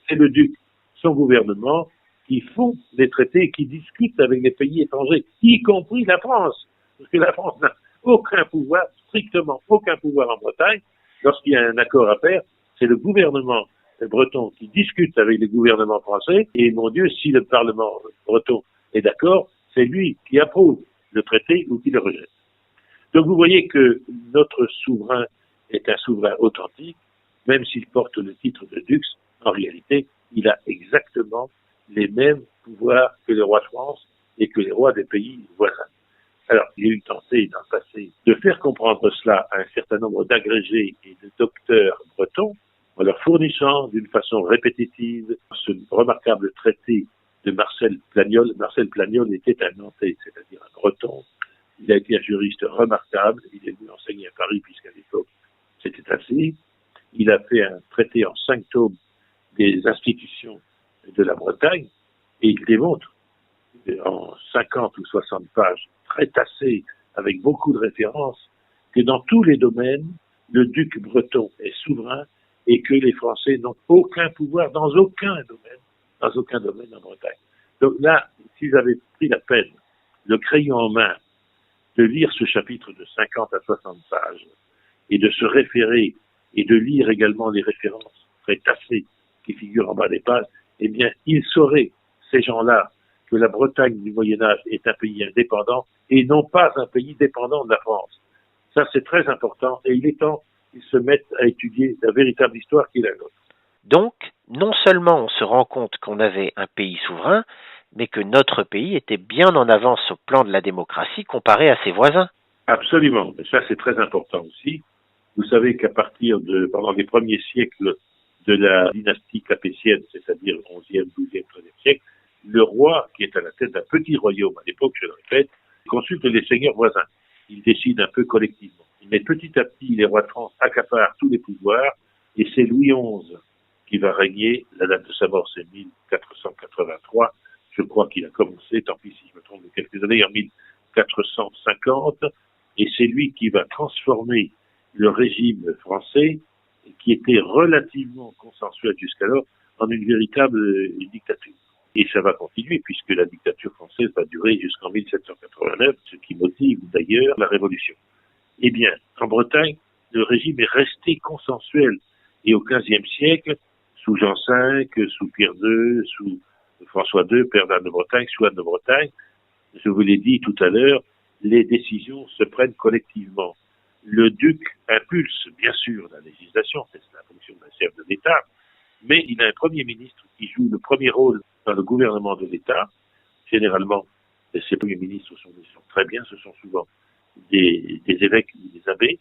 c'est le duc, son gouvernement, qui font des traités, qui discutent avec les pays étrangers, y compris la France. Parce que la France n'a aucun pouvoir, strictement aucun pouvoir en Bretagne. Lorsqu'il y a un accord à faire, c'est le gouvernement breton qui discute avec les gouvernements français. Et mon Dieu, si le Parlement breton est d'accord, c'est lui qui approuve le traité ou qui le rejette. Donc vous voyez que notre souverain est un souverain authentique, même s'il porte le titre de dux, en réalité, il a exactement les mêmes pouvoirs que le roi de France et que les rois des pays voisins. Alors, il y a eu tenté dans le passé de faire comprendre cela à un certain nombre d'agrégés et de docteurs bretons en leur fournissant d'une façon répétitive ce remarquable traité de Marcel Plagnol. Marcel Plagnol était un Nantais, c'est-à-dire un breton. Il a été un juriste remarquable. Il est venu enseigner à Paris puisqu'à l'époque c'était ainsi. Il a fait un traité en 5 tomes des institutions de la Bretagne et il démontre en 50 ou 60 pages très tassées avec beaucoup de références que dans tous les domaines, le duc breton est souverain et que les Français n'ont aucun pouvoir dans aucun domaine en Bretagne. Donc là, s'ils avaient pris la peine, le crayon en main, de lire ce chapitre de 50 à 60 pages et de se référer et de lire également les références très tassées qui figurent en bas des pages, eh bien, ils sauraient, ces gens-là, que la Bretagne du Moyen-Âge est un pays indépendant et non pas un pays dépendant de la France. Ça, c'est très important et il est temps qu'ils se mettent à étudier la véritable histoire qui est la nôtre. Donc, non seulement on se rend compte qu'on avait un pays souverain, mais que notre pays était bien en avance au plan de la démocratie comparé à ses voisins. Absolument, mais ça c'est très important aussi. Vous savez qu'à partir pendant les premiers siècles de la dynastie capétienne, c'est-à-dire 11e, 12e, 13e siècle, le roi, qui est à la tête d'un petit royaume à l'époque, je le répète, consulte les seigneurs voisins. Il décide un peu collectivement. Mais petit à petit, les rois de France accaparent tous les pouvoirs et c'est Louis XI qui va régner. La date de sa mort, c'est 1483. Je crois qu'il a commencé, tant pis si je me trompe de quelques années, en 1450. Et c'est lui qui va transformer le régime français, qui était relativement consensuel jusqu'alors, en une véritable dictature. Et ça va continuer puisque la dictature française va durer jusqu'en 1789, ce qui motive d'ailleurs la Révolution. Eh bien, en Bretagne, le régime est resté consensuel. Et au XVe siècle, sous Jean V, sous Pierre II, sous François II, père d'Anne de Bretagne, sous Anne de Bretagne, je vous l'ai dit tout à l'heure, les décisions se prennent collectivement. Le duc impulse, bien sûr, la législation, c'est la fonction d'un chef de l'État, mais il a un premier ministre qui joue le premier rôle dans le gouvernement de l'État. Généralement, ces premiers ministres sont des gens très bien, ce sont souvent des évêques ou des abbés,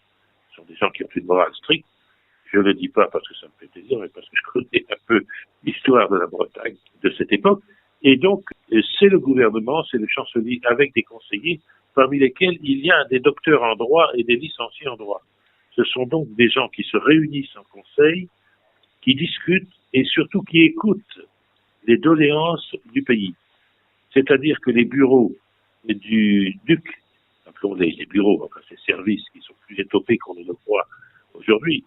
ce sont des gens qui ont une morale stricte. Je ne le dis pas parce que ça me fait plaisir, mais parce que je connais un peu l'histoire de la Bretagne de cette époque. Et donc, c'est le gouvernement, c'est le chancelier avec des conseillers, parmi lesquels il y a des docteurs en droit et des licenciés en droit. Ce sont donc des gens qui se réunissent en conseil, qui discutent et surtout qui écoutent les doléances du pays. C'est-à-dire que les bureaux du duc, appelons les bureaux, enfin ces services qui sont plus étoffés qu'on ne le croit aujourd'hui,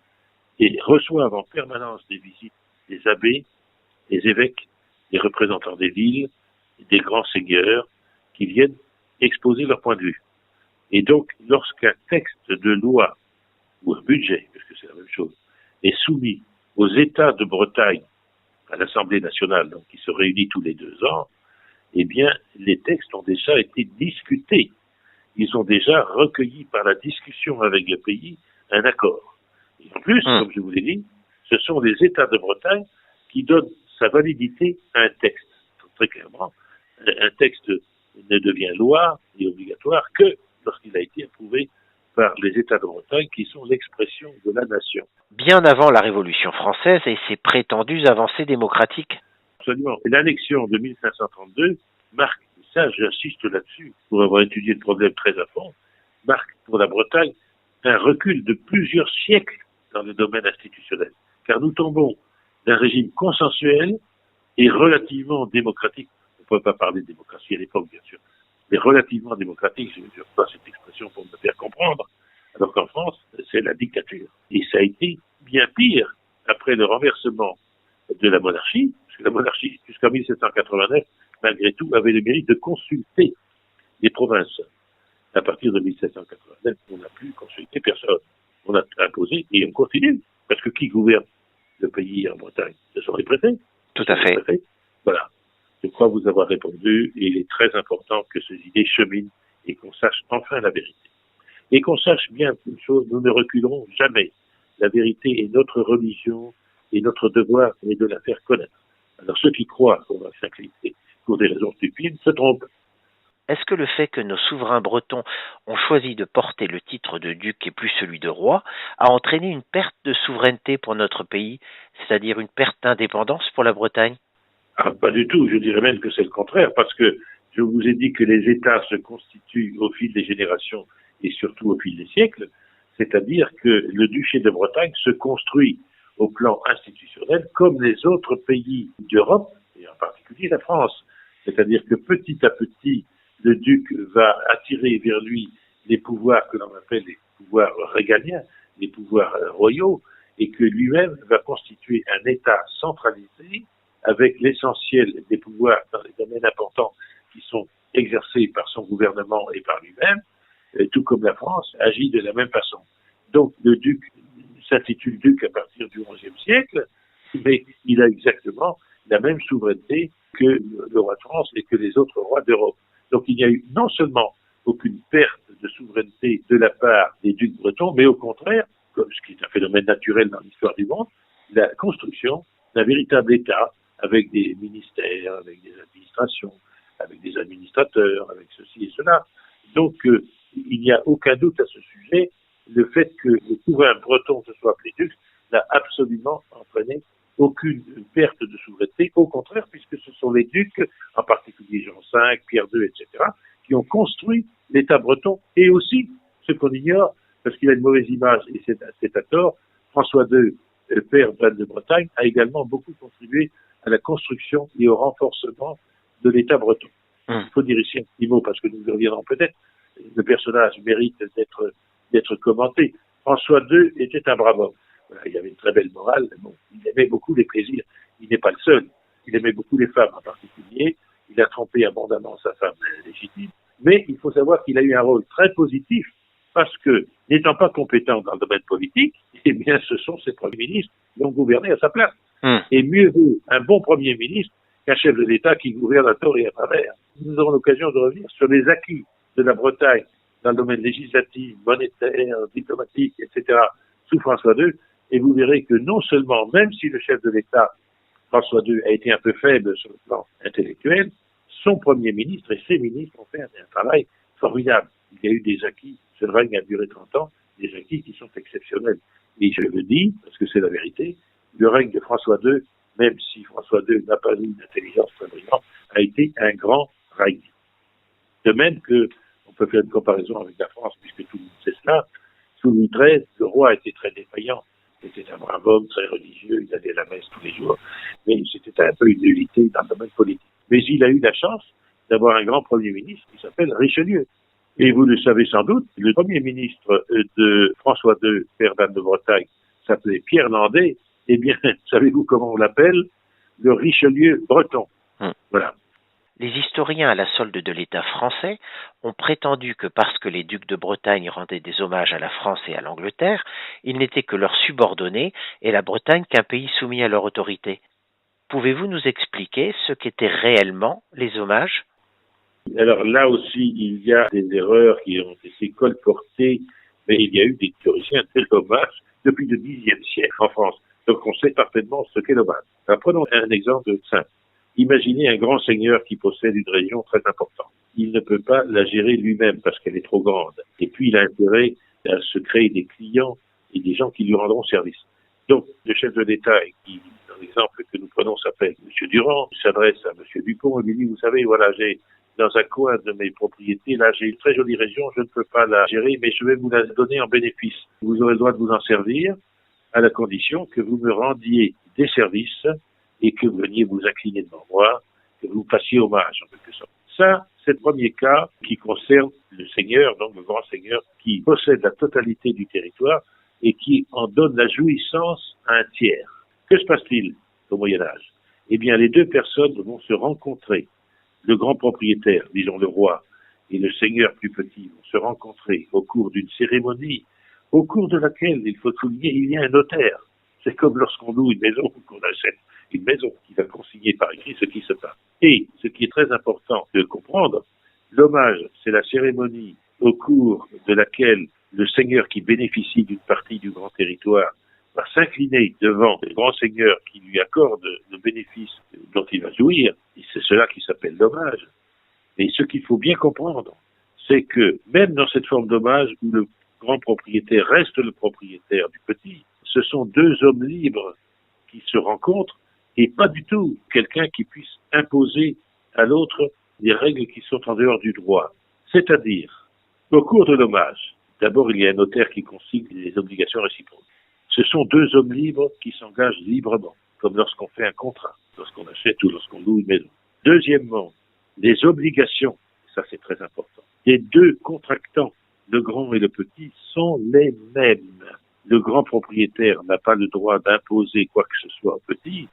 et reçoivent en permanence des visites des abbés, des évêques, des représentants des villes, des grands seigneurs qui viennent exposer leur point de vue. Et donc, lorsqu'un texte de loi ou un budget, parce que c'est la même chose, est soumis aux États de Bretagne à l'Assemblée nationale, donc qui se réunit tous les 2 ans, eh bien, les textes ont déjà été discutés. Ils ont déjà recueilli par la discussion avec le pays un accord. Et en plus, comme je vous l'ai dit, ce sont les États de Bretagne qui donnent sa validité à un texte. Donc, très clairement, un texte ne devient loi et obligatoire que lorsqu'il a été approuvé par les États de Bretagne, qui sont l'expression de la nation. Bien avant la Révolution française et ses prétendues avancées démocratiques. Absolument. L'annexion de 1532 marque, ça j'insiste là-dessus, pour avoir étudié le problème très à fond, marque pour la Bretagne un recul de plusieurs siècles dans le domaine institutionnel. Car nous tombons d'un régime consensuel et relativement démocratique. On ne peut pas parler de démocratie à l'époque, bien sûr, mais relativement démocratique, je ne veux pas cette expression pour me faire comprendre, alors qu'en France, c'est la dictature. Et ça a été bien pire après le renversement de la monarchie, parce que la monarchie, jusqu'en 1789, malgré tout, avait le mérite de consulter les provinces. À partir de 1789, on n'a plus consulté personne. On a imposé et on continue. Parce que qui gouverne le pays en Bretagne? Ce sont les préfets. Tout à fait. Voilà. Je crois vous avoir répondu et il est très important que ces idées cheminent et qu'on sache enfin la vérité. Et qu'on sache bien une chose, nous ne reculerons jamais. La vérité est notre religion et notre devoir est de la faire connaître. Alors ceux qui croient qu'on va s'incliner pour des raisons stupides se trompent. Est-ce que le fait que nos souverains bretons ont choisi de porter le titre de duc et plus celui de roi a entraîné une perte de souveraineté pour notre pays, c'est-à-dire une perte d'indépendance pour la Bretagne? Pas du tout, je dirais même que c'est le contraire, parce que je vous ai dit que les États se constituent au fil des générations et surtout au fil des siècles, c'est-à-dire que le duché de Bretagne se construit au plan institutionnel comme les autres pays d'Europe, et en particulier la France. C'est-à-dire que petit à petit, le duc va attirer vers lui les pouvoirs que l'on appelle les pouvoirs régaliens, les pouvoirs royaux, et que lui-même va constituer un État centralisé avec l'essentiel des pouvoirs dans les domaines importants qui sont exercés par son gouvernement et par lui-même, tout comme la France agit de la même façon. Donc le duc s'intitule duc à partir du XIe siècle, mais il a exactement la même souveraineté que le roi de France et que les autres rois d'Europe. Donc il n'y a eu non seulement aucune perte de souveraineté de la part des ducs bretons, mais au contraire, comme ce qui est un phénomène naturel dans l'histoire du monde, la construction d'un véritable État avec des ministères, avec des administrations, avec des administrateurs, avec ceci et cela. Donc il n'y a aucun doute à ce sujet. Le fait que le souverain breton se soit appelé duc n'a absolument entraîné aucune perte de souveraineté, au contraire, puisque ce sont les ducs, en particulier Jean V, Pierre II, etc., qui ont construit l'État breton, et aussi, ce qu'on ignore, parce qu'il a une mauvaise image, et c'est à tort, François II, père d'Anne de Bretagne, a également beaucoup contribué à la construction et au renforcement de l'État breton. Il faut dire ici un petit mot, parce que nous y reviendrons peut-être, le personnage mérite d'être commenté. François II était un brave homme. Voilà, il avait une très belle morale, bon, il aimait beaucoup les plaisirs. Il n'est pas le seul. Il aimait beaucoup les femmes en particulier. Il a trompé abondamment sa femme légitime. Mais il faut savoir qu'il a eu un rôle très positif parce que, n'étant pas compétent dans le domaine politique, eh bien, ce sont ses premiers ministres qui ont gouverné à sa place. Et mieux vaut un bon premier ministre qu'un chef de l'État qui gouverne à tort et à travers. Nous aurons l'occasion de revenir sur les acquis de la Bretagne dans le domaine législatif, monétaire, diplomatique, etc. sous François II, et vous verrez que non seulement, même si le chef de l'État, François II, a été un peu faible sur le plan intellectuel, son premier ministre et ses ministres ont fait un travail formidable. Il y a eu des acquis, ce règne a duré 30 ans, des acquis qui sont exceptionnels. Et je le dis, parce que c'est la vérité, le règne de François II, même si François II n'a pas eu une intelligence très brillante, a été un grand règne. De même que, on peut faire une comparaison avec la France, puisque tout le monde sait cela, sous Louis XIII, le roi était très défaillant. C'était un brave homme, très religieux, il allait à la messe tous les jours, mais c'était un peu une nullité dans le domaine politique. Mais il a eu la chance d'avoir un grand premier ministre qui s'appelle Richelieu. Et vous le savez sans doute, le premier ministre de François II, père d'Anne de Bretagne, s'appelait Pierre Landais. Eh bien, savez-vous comment on l'appelle? Le Richelieu breton. Voilà. Les historiens à la solde de l'État français ont prétendu que parce que les ducs de Bretagne rendaient des hommages à la France et à l'Angleterre, ils n'étaient que leurs subordonnés et la Bretagne qu'un pays soumis à leur autorité. Pouvez-vous nous expliquer ce qu'étaient réellement les hommages? Alors là aussi, il y a des erreurs qui ont été colportées, mais il y a eu des théoriciens de l'hommage depuis le Xe siècle en France. Donc on sait parfaitement ce qu'est l'hommage. Alors prenons un exemple simple. Imaginez un grand seigneur qui possède une région très importante. Il ne peut pas la gérer lui-même parce qu'elle est trop grande. Et puis il a intérêt à se créer des clients et des gens qui lui rendront service. Donc le chef de l'État, qui dans l'exemple que nous prenons s'appelle M. Durand, s'adresse à M. Dupont et lui dit, vous savez, voilà, j'ai dans un coin de mes propriétés, là j'ai une très jolie région, je ne peux pas la gérer, mais je vais vous la donner en bénéfice. Vous aurez le droit de vous en servir à la condition que vous me rendiez des services et que vous veniez vous incliner devant moi, que vous fassiez hommage en quelque sorte. Ça, c'est le premier cas qui concerne le seigneur, donc le grand seigneur, qui possède la totalité du territoire et qui en donne la jouissance à un tiers. Que se passe-t-il au Moyen-Âge? Eh bien, les deux personnes vont se rencontrer. Le grand propriétaire, disons le roi, et le seigneur plus petit vont se rencontrer au cours d'une cérémonie, au cours de laquelle, il faut souligner, il y a un notaire. C'est comme lorsqu'on loue une maison ou qu'on achète une maison qui va consigner par écrit ce qui se passe. Et ce qui est très important de comprendre, l'hommage, c'est la cérémonie au cours de laquelle le seigneur qui bénéficie d'une partie du grand territoire va s'incliner devant le grand seigneur qui lui accorde le bénéfice dont il va jouir, et c'est cela qui s'appelle l'hommage. Et ce qu'il faut bien comprendre, c'est que même dans cette forme d'hommage où le grand propriétaire reste le propriétaire du petit, ce sont deux hommes libres qui se rencontrent et pas du tout quelqu'un qui puisse imposer à l'autre des règles qui sont en dehors du droit. C'est-à-dire, au cours de l'hommage, d'abord il y a un notaire qui consigne les obligations réciproques. Ce sont deux hommes libres qui s'engagent librement, comme lorsqu'on fait un contrat, lorsqu'on achète ou lorsqu'on loue une maison. Deuxièmement, les obligations, ça c'est très important, des deux contractants, le grand et le petit, sont les mêmes. Le grand propriétaire n'a pas le droit d'imposer quoi que ce soit au petit.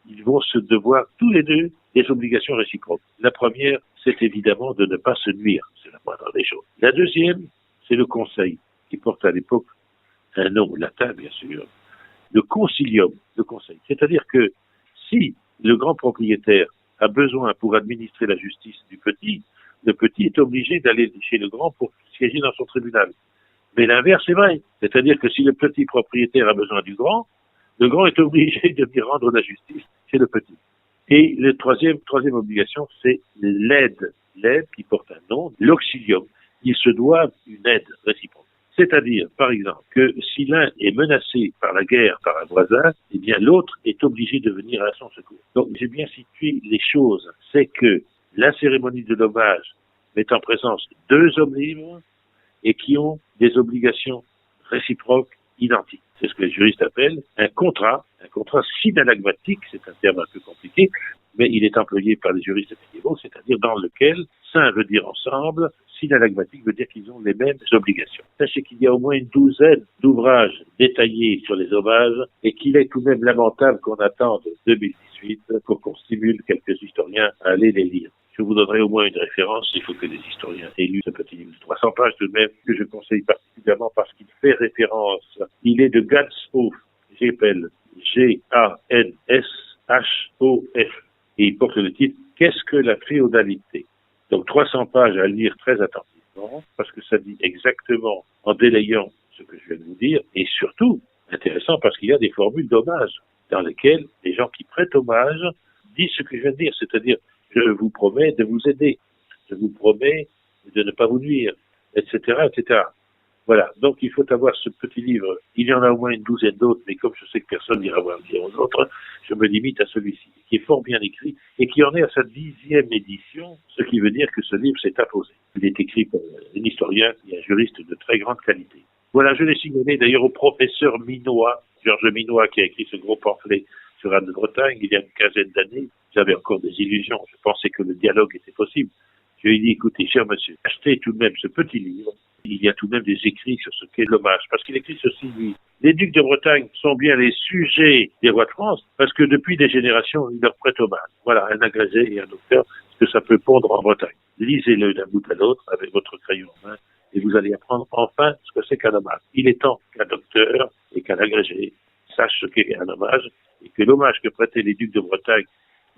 Ils vont se devoir tous les deux des obligations réciproques. La première, c'est évidemment de ne pas se nuire, c'est la moindre des choses. La deuxième, c'est le conseil, qui porte à l'époque un nom latin, bien sûr, le concilium, le conseil. C'est-à-dire que si le grand propriétaire a besoin pour administrer la justice du petit, le petit est obligé d'aller chez le grand pour siéger dans son tribunal. Mais l'inverse est vrai. C'est-à-dire que si le petit propriétaire a besoin du grand, le grand est obligé de lui rendre la justice chez le petit. Et la troisième obligation, c'est l'aide. L'aide qui porte un nom, l'auxilium. Ils se doivent une aide réciproque. C'est-à-dire, par exemple, que si l'un est menacé par la guerre par un voisin, eh bien l'autre est obligé de venir à son secours. Donc j'ai bien situé les choses. C'est que la cérémonie de l'hommage met en présence deux hommes libres et qui ont des obligations réciproques identiques. C'est ce que les juristes appellent un contrat synalagmatique, c'est un terme un peu compliqué, mais il est employé par les juristes médiévaux, c'est-à-dire dans lequel syn veut dire ensemble, synalagmatique veut dire qu'ils ont les mêmes obligations. Sachez qu'il y a au moins une douzaine d'ouvrages détaillés sur les hommages et qu'il est tout de même lamentable qu'on attende 2018 suite, pour qu'on stimule quelques historiens à aller les lire. Je vous donnerai au moins une référence, il faut que les historiens aient lu ce petit livre de 300 pages tout de même, que je conseille particulièrement parce qu'il fait référence. Il est de Ganshof, j'appelle G-A-N-S-H-O-F, et il porte le titre « Qu'est-ce que la féodalité ?» Donc 300 pages à lire très attentivement, parce que ça dit exactement, en délayant ce que je viens de vous dire, et surtout, intéressant parce qu'il y a des formules d'hommage, dans lesquelles les gens qui prêtent hommage disent ce que je viens de dire, c'est-à-dire je vous promets de vous aider, je vous promets de ne pas vous nuire, etc., etc. Voilà, donc il faut avoir ce petit livre. Il y en a au moins une douzaine d'autres, mais comme je sais que personne n'ira voir le dire aux autres, je me limite à celui-ci, qui est fort bien écrit et qui en est à sa 10e édition, ce qui veut dire que ce livre s'est imposé. Il est écrit par un historien et un juriste de très grande qualité. Voilà, je l'ai signalé d'ailleurs au professeur Minois, Georges Minois, qui a écrit ce gros pamphlet sur Anne de Bretagne il y a une quinzaine d'années. J'avais encore des illusions, je pensais que le dialogue était possible. Je lui ai dit, écoutez, cher monsieur, achetez tout de même ce petit livre. Il y a tout de même des écrits sur ce qu'est l'hommage, parce qu'il écrit ceci, lui. Les ducs de Bretagne sont bien les sujets des rois de France, parce que depuis des générations, ils leur prêtent hommage. Voilà, un agrégé et un docteur, ce que ça peut pondre en Bretagne. Lisez-le d'un bout à l'autre avec votre crayon en main, et vous allez apprendre enfin ce que c'est qu'un hommage. Il est temps qu'un docteur et qu'un agrégé sachent ce qu'est un hommage, et que l'hommage que prêtaient les ducs de Bretagne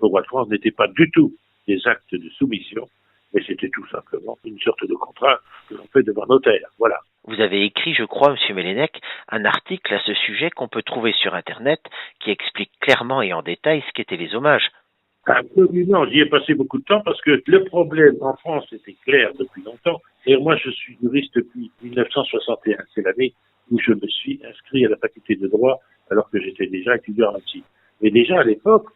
au roi de France n'était pas du tout des actes de soumission, mais c'était tout simplement une sorte de contrat que l'on fait devant notaire. Voilà. Vous avez écrit, je crois, M. Mélènec, un article à ce sujet qu'on peut trouver sur Internet qui explique clairement et en détail ce qu'étaient les hommages. Absolument, j'y ai passé beaucoup de temps parce que le problème en France était clair depuis longtemps. Et moi, je suis juriste depuis 1961. C'est l'année où je me suis inscrit à la faculté de droit alors que j'étais déjà étudiant en médecine. Mais déjà à l'époque,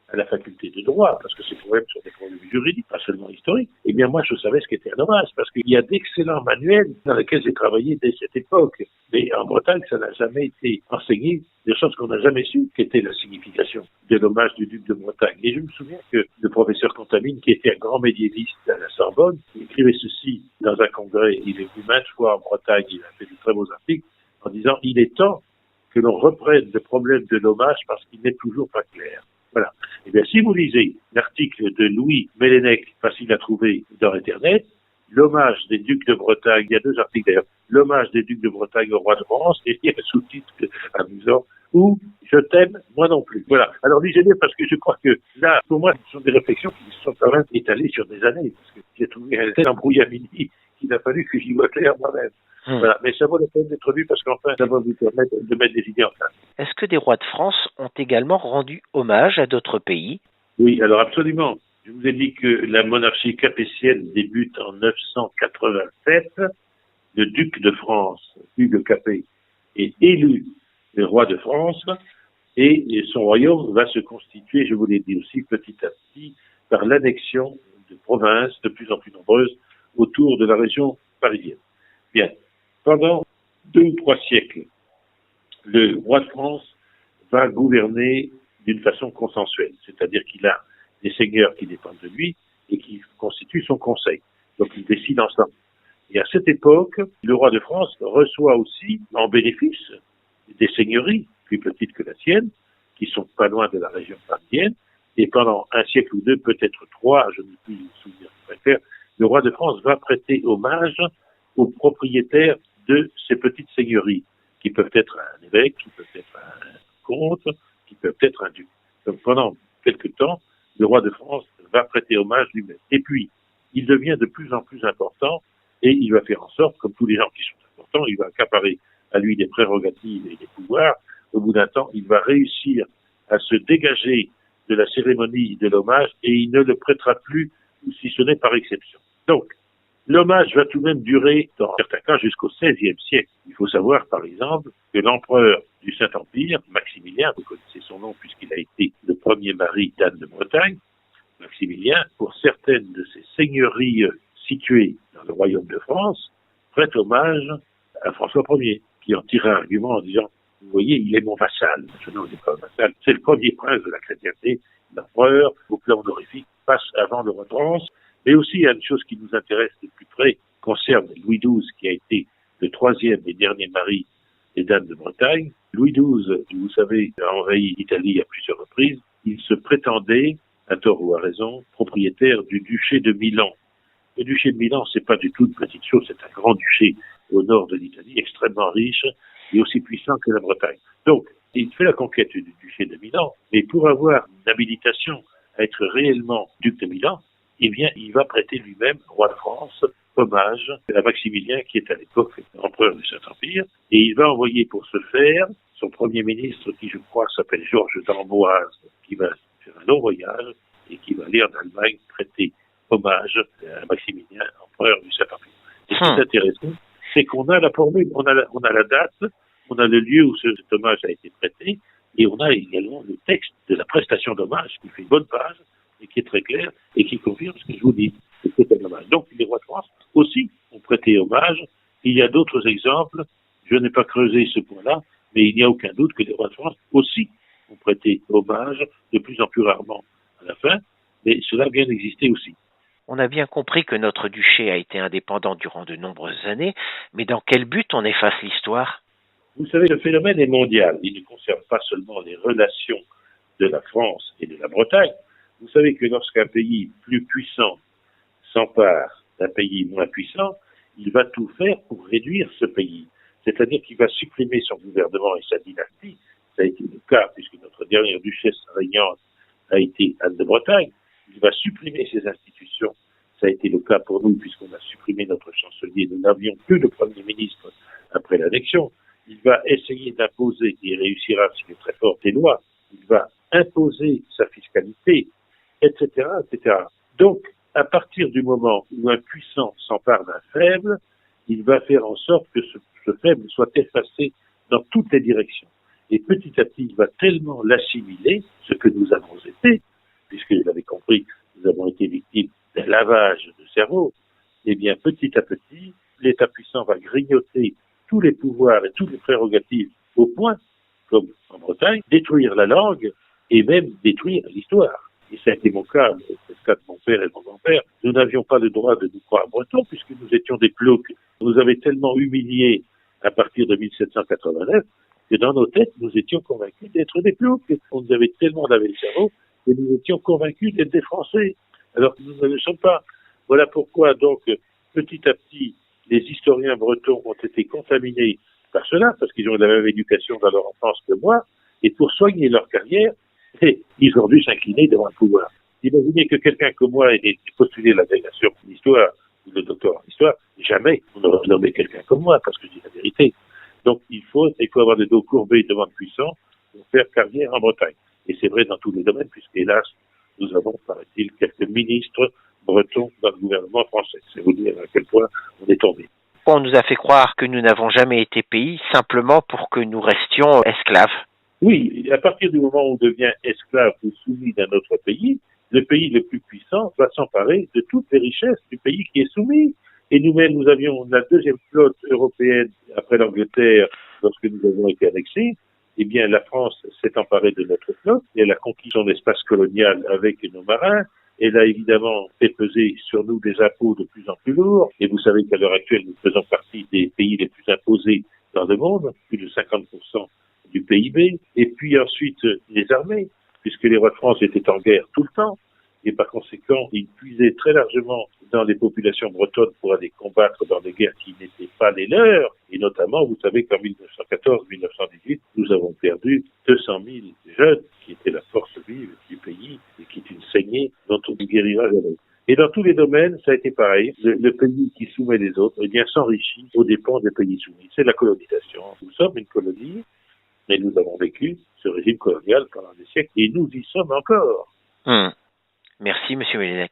à la faculté de droit, parce que ces problèmes sont des problèmes juridiques, pas seulement historiques, eh bien moi je savais ce qu'était un hommage, parce qu'il y a d'excellents manuels dans lesquels j'ai travaillé dès cette époque. Mais en Bretagne, ça n'a jamais été enseigné, de sorte qu'on n'a jamais su qu'était la signification de l'hommage du duc de Bretagne. Et je me souviens que le professeur Contamine, qui était un grand médiéviste à la Sorbonne, écrivait ceci dans un congrès. Il est venu maintes fois en Bretagne, il a fait de très beaux articles, en disant « Il est temps que l'on reprenne le problème de l'hommage parce qu'il n'est toujours pas clair ». Voilà. Eh bien, si vous lisez l'article de Louis Mélènec, facile à trouver dans Internet, l'hommage des ducs de Bretagne, il y a 2 articles d'ailleurs, l'hommage des ducs de Bretagne au roi de France, et il y a un sous-titre amusant, ou je t'aime, moi non plus. Voilà. Alors lisez-les parce que je crois que là, pour moi, ce sont des réflexions qui sont quand même étalées sur des années, parce que j'ai trouvé un tel embrouillamini qu'il a fallu que j'y vois clair moi-même. Voilà. Mais ça vaut la peine d'être lu parce qu'enfin, ça va vous permettre de mettre des idées en place. Est-ce que des rois de France ont également rendu hommage à d'autres pays? Oui, alors absolument. Je vous ai dit que la monarchie capétienne débute en 987. Le duc de France, Hugues Capet, est élu le roi de France et son royaume va se constituer, je vous l'ai dit aussi, petit à petit, par l'annexion de provinces de plus en plus nombreuses autour de la région parisienne. Bien. Pendant 2 ou 3 siècles, le roi de France va gouverner d'une façon consensuelle, c'est-à-dire qu'il a des seigneurs qui dépendent de lui et qui constituent son conseil. Donc il décide ensemble. Et à cette époque, le roi de France reçoit aussi, en bénéfice, des seigneuries plus petites que la sienne, qui sont pas loin de la région parisienne, et pendant 1 siècle ou 2, peut-être 3, je ne peux plus me souvenir, je préfère, le roi de France va prêter hommage aux propriétaires de ces petites seigneuries, qui peuvent être un évêque, qui peuvent être un comte, qui peuvent être un duc. Donc pendant quelque temps, le roi de France va prêter hommage lui-même. Et puis, il devient de plus en plus important, et il va faire en sorte, comme tous les gens qui sont importants, il va accaparer à lui des prérogatives et des pouvoirs. Au bout d'un temps, il va réussir à se dégager de la cérémonie de l'hommage, et il ne le prêtera plus, si ce n'est par exception. Donc, l'hommage va tout de même durer, dans certains cas, jusqu'au XVIe siècle. Il faut savoir, par exemple, que l'empereur du Saint-Empire, Maximilien, vous connaissez son nom puisqu'il a été le premier mari d'Anne de Bretagne, Maximilien, pour certaines de ses seigneuries situées dans le royaume de France, prête hommage à François Ier, qui en tire un argument en disant « Vous voyez, il est mon vassal. » Je n'en ai pas un vassal. C'est le premier prince de la chrétienté. L'empereur, au plan honorifique, passe avant le roi de France. Mais aussi, il y a une chose qui nous intéresse de plus près, concerne Louis XII, qui a été le 3e et dernier mari des dames de Bretagne. Louis XII, vous savez, a envahi l'Italie à plusieurs reprises, il se prétendait, à tort ou à raison, propriétaire du duché de Milan. Le duché de Milan, c'est pas du tout une petite chose, c'est un grand duché au nord de l'Italie, extrêmement riche et aussi puissant que la Bretagne. Donc, il fait la conquête du duché de Milan, mais pour avoir une habilitation à être réellement duc de Milan, il va prêter lui-même, roi de France, hommage à Maximilien, qui est à l'époque empereur du Saint-Empire, et il va envoyer pour ce faire son premier ministre, qui je crois s'appelle Georges d'Amboise, qui va faire un long voyage et qui va aller en Allemagne prêter hommage à Maximilien, empereur du Saint-Empire. Et ce qui est intéressant, c'est qu'on a la formule, on a la date, on a le lieu où cet hommage a été prêté, et on a également le texte de la prestation d'hommage qui fait une bonne page et qui est très clair et qui confirme ce que je vous dis. C'est un hommage. Donc les rois de France aussi ont prêté hommage. Il y a d'autres exemples. Je n'ai pas creusé ce point-là, mais il n'y a aucun doute que les rois de France aussi ont prêté hommage, de plus en plus rarement à la fin, mais cela a bien existé aussi. On a bien compris que notre duché a été indépendant durant de nombreuses années, mais dans quel but on efface l'histoire ? Vous savez, le phénomène est mondial. Il ne concerne pas seulement les relations de la France et de la Bretagne. Vous savez que lorsqu'un pays plus puissant s'empare d'un pays moins puissant, il va tout faire pour réduire ce pays. C'est-à-dire qu'il va supprimer son gouvernement et sa dynastie. Ça a été le cas, puisque notre dernière duchesse régnante a été Anne de Bretagne. Il va supprimer ses institutions. Ça a été le cas pour nous, puisqu'on a supprimé notre chancelier. Nous n'avions plus de Premier ministre après l'annexion. Il va essayer d'imposer, et réussira s'il est très fort, des lois. Il va imposer sa fiscalité, etc., etc. Donc, à partir du moment où un puissant s'empare d'un faible, il va faire en sorte que ce faible soit effacé dans toutes les directions. Et petit à petit, il va tellement l'assimiler, ce que nous avons été, puisque vous l'avez compris, nous avons été victimes d'un lavage de cerveau, eh bien, petit à petit, l'État puissant va grignoter tous les pouvoirs et toutes les prérogatives au point, comme en Bretagne, détruire la langue et même détruire l'histoire. Et ça a été mon cas, c'est le cas de mon père et de mon grand-père. Nous n'avions pas le droit de nous croire bretons puisque nous étions des ploucs. On nous avait tellement humiliés à partir de 1789 que dans nos têtes, nous étions convaincus d'être des ploucs. On nous avait tellement lavé le cerveau que nous étions convaincus d'être des Français, alors que nous ne le sommes pas. Voilà pourquoi, donc, petit à petit, les historiens bretons ont été contaminés par cela, parce qu'ils ont la même éducation dans leur enfance que moi, et pour soigner leur carrière, ils ont dû s'incliner devant le pouvoir. Imaginez que quelqu'un comme moi ait postulé l'agrégation en histoire, ou le doctorat en histoire, jamais on n'aurait nommé quelqu'un comme moi, parce que je dis la vérité. Donc il faut avoir le dos courbé devant le puissant pour faire carrière en Bretagne. Et c'est vrai dans tous les domaines, puisque hélas, nous avons, paraît-il, quelques ministres bretons dans le gouvernement français. C'est vous dire à quel point on est tombé. On nous a fait croire que nous n'avons jamais été pays simplement pour que nous restions esclaves. Oui, à partir du moment où on devient esclave ou soumis d'un autre pays, le pays le plus puissant va s'emparer de toutes les richesses du pays qui est soumis. Et nous-mêmes, nous avions la deuxième flotte européenne après l'Angleterre lorsque nous avons été annexés. Eh bien, la France s'est emparée de notre flotte et elle a conquis son espace colonial avec nos marins. Elle a évidemment fait peser sur nous des impôts de plus en plus lourds. Et vous savez qu'à l'heure actuelle, nous faisons partie des pays les plus imposés dans le monde, plus de 50% du PIB. Et puis ensuite, les armées, puisque les rois de France étaient en guerre tout le temps. Et par conséquent, ils puisaient très largement dans les populations bretonnes pour aller combattre dans des guerres qui n'étaient pas les leurs. Et notamment, vous savez qu'en 1914-1918, nous avons perdu 200 000 jeunes qui étaient la force vive du pays et qui est une saignée dont on ne guérira jamais. Et dans tous les domaines, ça a été pareil. Le pays qui soumet les autres, eh bien, s'enrichit aux dépens des pays soumis. C'est la colonisation. Nous sommes une colonie, mais nous avons vécu ce régime colonial pendant des siècles et nous y sommes encore. Merci, Monsieur Mélenec.